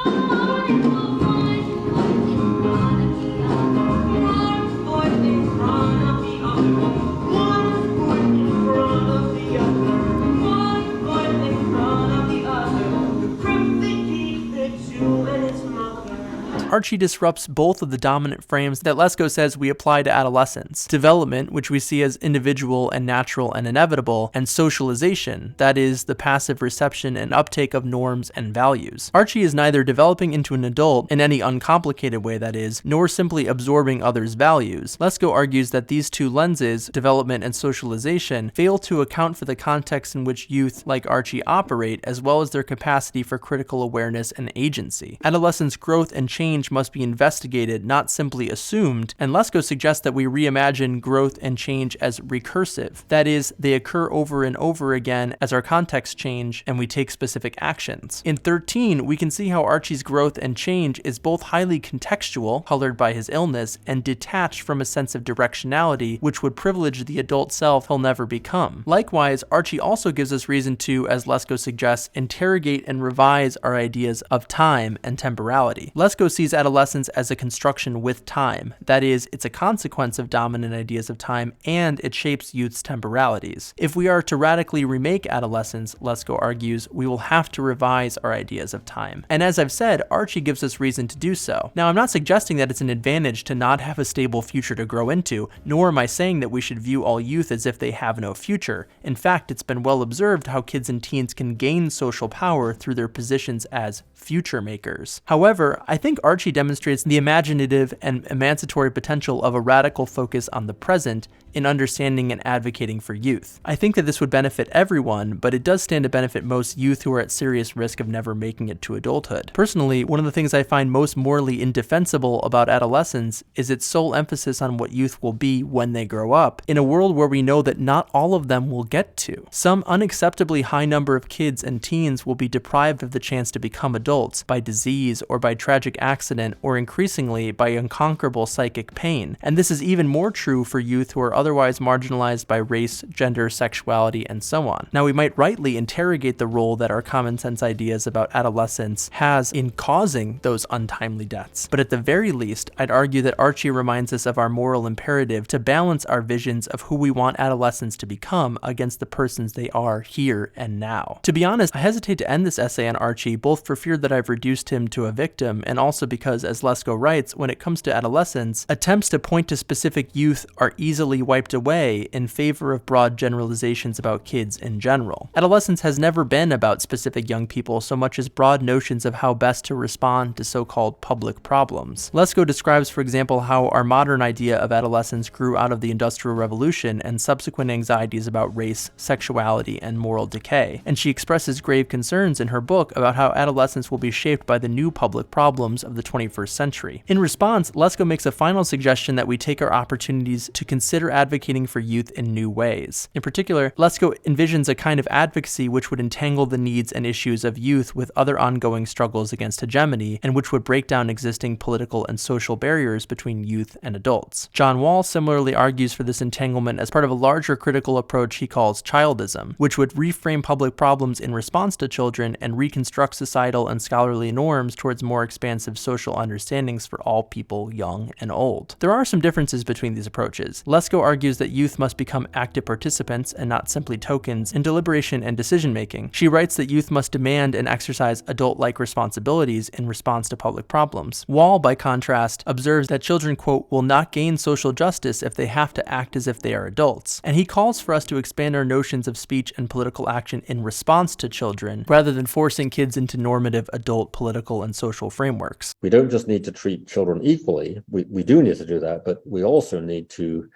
Archie disrupts both of the dominant frames that Lesko says we apply to adolescence: development, which we see as individual and natural and inevitable, and socialization, that is, the passive reception and uptake of norms and values. Archie is neither developing into an adult in any uncomplicated way, that is, nor simply absorbing others' values. Lesko argues that these two lenses, development and socialization, fail to account for the context in which youth, like Archie, operate, as well as their capacity for critical awareness and agency. Adolescence growth and change must be investigated, not simply assumed, and Lesko suggests that we reimagine growth and change as recursive. That is, they occur over and over again as our contexts change and we take specific actions. In 13, we can see how Archie's growth and change is both highly contextual, colored by his illness, and detached from a sense of directionality, which would privilege the adult self he'll never become. Likewise, Archie also gives us reason to, as Lesko suggests, interrogate and revise our ideas of time and temporality. Lesko sees adolescence as a construction with time. That is, it's a consequence of dominant ideas of time, and it shapes youth's temporalities. If we are to radically remake adolescence, Lesko argues, we will have to revise our ideas of time. And as I've said, Archie gives us reason to do so. Now, I'm not suggesting that it's an advantage to not have a stable future to grow into, nor am I saying that we should view all youth as if they have no future. In fact, it's been well observed how kids and teens can gain social power through their positions as future makers. However, I think Archie demonstrates the imaginative and emancipatory potential of a radical focus on the present in understanding and advocating for youth. I think that this would benefit everyone, but it does stand to benefit most youth who are at serious risk of never making it to adulthood. Personally, one of the things I find most morally indefensible about adolescence is its sole emphasis on what youth will be when they grow up, in a world where we know that not all of them will get to. Some unacceptably high number of kids and teens will be deprived of the chance to become adults by disease or by tragic accident, or increasingly by unconquerable psychic pain. And this is even more true for youth who are otherwise marginalized by race, gender, sexuality, and so on. Now, we might rightly interrogate the role that our common sense ideas about adolescence has in causing those untimely deaths, but at the very least, I'd argue that Archie reminds us of our moral imperative to balance our visions of who we want adolescents to become against the persons they are here and now. To be honest, I hesitate to end this essay on Archie, both for fear that I've reduced him to a victim, and also because, as Lesko writes, when it comes to adolescence, attempts to point to specific youth are easily wiped away in favor of broad generalizations about kids in general. Adolescence has never been about specific young people so much as broad notions of how best to respond to so-called public problems. Lesko describes, for example, how our modern idea of adolescence grew out of the Industrial Revolution and subsequent anxieties about race, sexuality, and moral decay, and she expresses grave concerns in her book about how adolescence will be shaped by the new public problems of the 21st century. In response, Lesko makes a final suggestion that we take our opportunities to consider advocating for youth in new ways. In particular, Lesko envisions a kind of advocacy which would entangle the needs and issues of youth with other ongoing struggles against hegemony, and which would break down existing political and social barriers between youth and adults. John Wall similarly argues for this entanglement as part of a larger critical approach he calls childism, which would reframe public problems in response to children and reconstruct societal and scholarly norms towards more expansive social understandings for all people, young and old. There are some differences between these approaches. Lesko argues that youth must become active participants and not simply tokens in deliberation and decision-making. She writes that youth must demand and exercise adult-like responsibilities in response to public problems. Wall, by contrast, observes that children, quote, will not gain social justice if they have to act as if they are adults, and he calls for us to expand our notions of speech and political action in response to children, rather than forcing kids into normative adult political and social frameworks. We don't just need to treat children equally, we do need to do that, but we also need to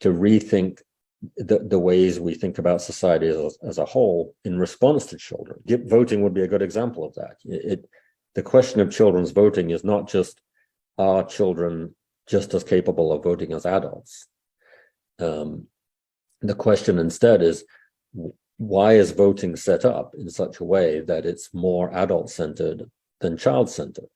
rethink the ways we think about society as a whole in response to children. Voting would be a good example of that. The question of children's voting is not just, are children just as capable of voting as adults? The question instead is, why is voting set up in such a way that it's more adult-centered than child-centered?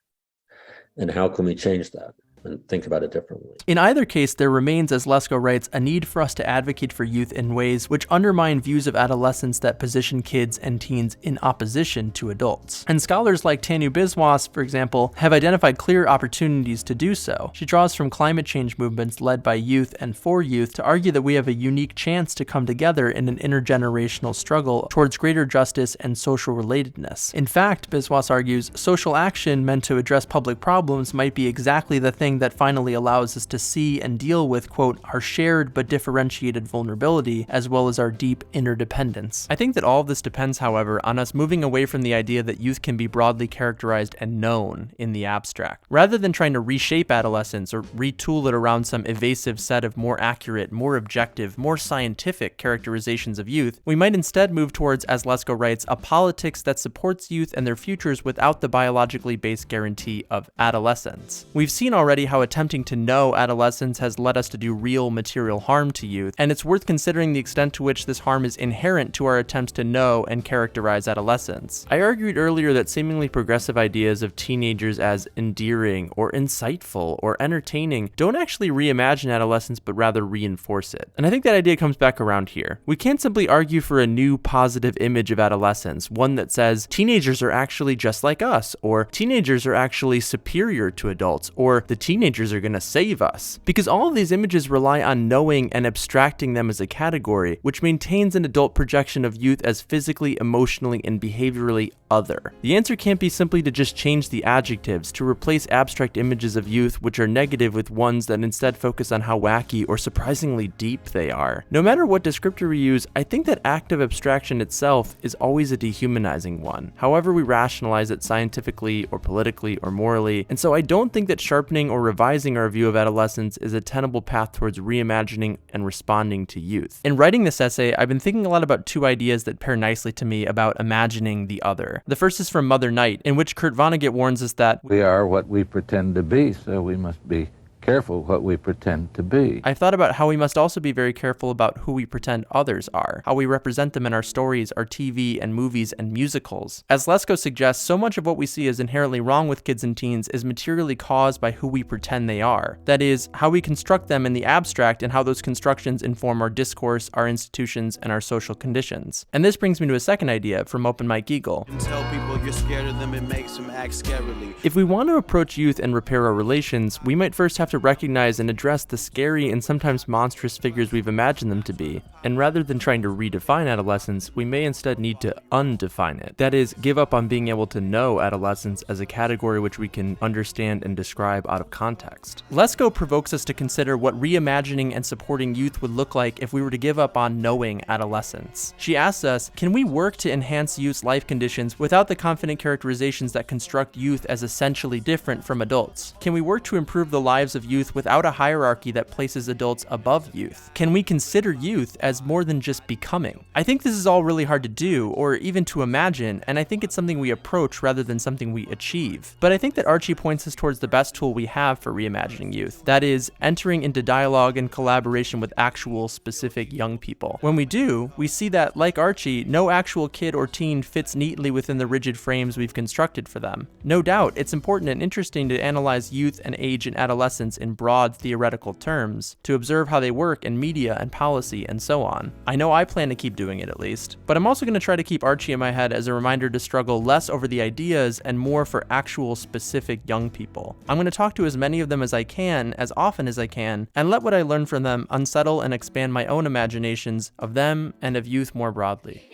And how can we change that and think about it differently? In either case, there remains, as Lesko writes, a need for us to advocate for youth in ways which undermine views of adolescence that position kids and teens in opposition to adults. And scholars like Tanu Biswas, for example, have identified clear opportunities to do so. She draws from climate change movements led by youth and for youth to argue that we have a unique chance to come together in an intergenerational struggle towards greater justice and social relatedness. In fact, Biswas argues, social action meant to address public problems might be exactly the thing that finally allows us to see and deal with, quote, our shared but differentiated vulnerability, as well as our deep interdependence. I think that all of this depends, however, on us moving away from the idea that youth can be broadly characterized and known in the abstract. Rather than trying to reshape adolescence or retool it around some evasive set of more accurate, more objective, more scientific characterizations of youth, we might instead move towards, as Lesko writes, a politics that supports youth and their futures without the biologically based guarantee of adolescence. We've seen already how attempting to know adolescence has led us to do real material harm to youth, and it's worth considering the extent to which this harm is inherent to our attempts to know and characterize adolescence. I argued earlier that seemingly progressive ideas of teenagers as endearing or insightful or entertaining don't actually reimagine adolescence but rather reinforce it. And I think that idea comes back around here. We can't simply argue for a new positive image of adolescence, one that says teenagers are actually just like us, or teenagers are actually superior to adults, or the teenagers are going to save us. Because all of these images rely on knowing and abstracting them as a category, which maintains an adult projection of youth as physically, emotionally, and behaviorally other. The answer can't be simply to just change the adjectives, to replace abstract images of youth which are negative with ones that instead focus on how wacky or surprisingly deep they are. No matter what descriptor we use, I think that act of abstraction itself is always a dehumanizing one, however we rationalize it scientifically or politically or morally, and so I don't think that sharpening or revising our view of adolescence is a tenable path towards reimagining and responding to youth. In writing this essay, I've been thinking a lot about two ideas that pair nicely to me about imagining the other. The first is from Mother Night, in which Kurt Vonnegut warns us that we are what we pretend to be, so we must be careful what we pretend to be. I've thought about how we must also be very careful about who we pretend others are, how we represent them in our stories, our TV and movies and musicals. As Lesko suggests, so much of what we see as inherently wrong with kids and teens is materially caused by who we pretend they are. That is, how we construct them in the abstract and how those constructions inform our discourse, our institutions, and our social conditions. And this brings me to a second idea from Open Mike Eagle. Tell people you're scared of them, it makes them act scarily. If we want to approach youth and repair our relations, we might first have to recognize and address the scary and sometimes monstrous figures we've imagined them to be. And rather than trying to redefine adolescence, we may instead need to undefine it. That is, give up on being able to know adolescence as a category which we can understand and describe out of context. Lesko provokes us to consider what reimagining and supporting youth would look like if we were to give up on knowing adolescence. She asks us, can we work to enhance youth's life conditions without the confident characterizations that construct youth as essentially different from adults? Can we work to improve the lives of youth without a hierarchy that places adults above youth? Can we consider youth as more than just becoming? I think this is all really hard to do, or even to imagine, and I think it's something we approach rather than something we achieve. But I think that Archie points us towards the best tool we have for reimagining youth. That is, entering into dialogue and collaboration with actual specific young people. When we do, we see that, like Archie, no actual kid or teen fits neatly within the rigid frames we've constructed for them. No doubt, it's important and interesting to analyze youth and age and adolescence in broad theoretical terms, to observe how they work in media and policy and so on. I know I plan to keep doing it at least, but I'm also going to try to keep Archie in my head as a reminder to struggle less over the ideas and more for actual specific young people. I'm going to talk to as many of them as I can, as often as I can, and let what I learn from them unsettle and expand my own imaginations of them and of youth more broadly.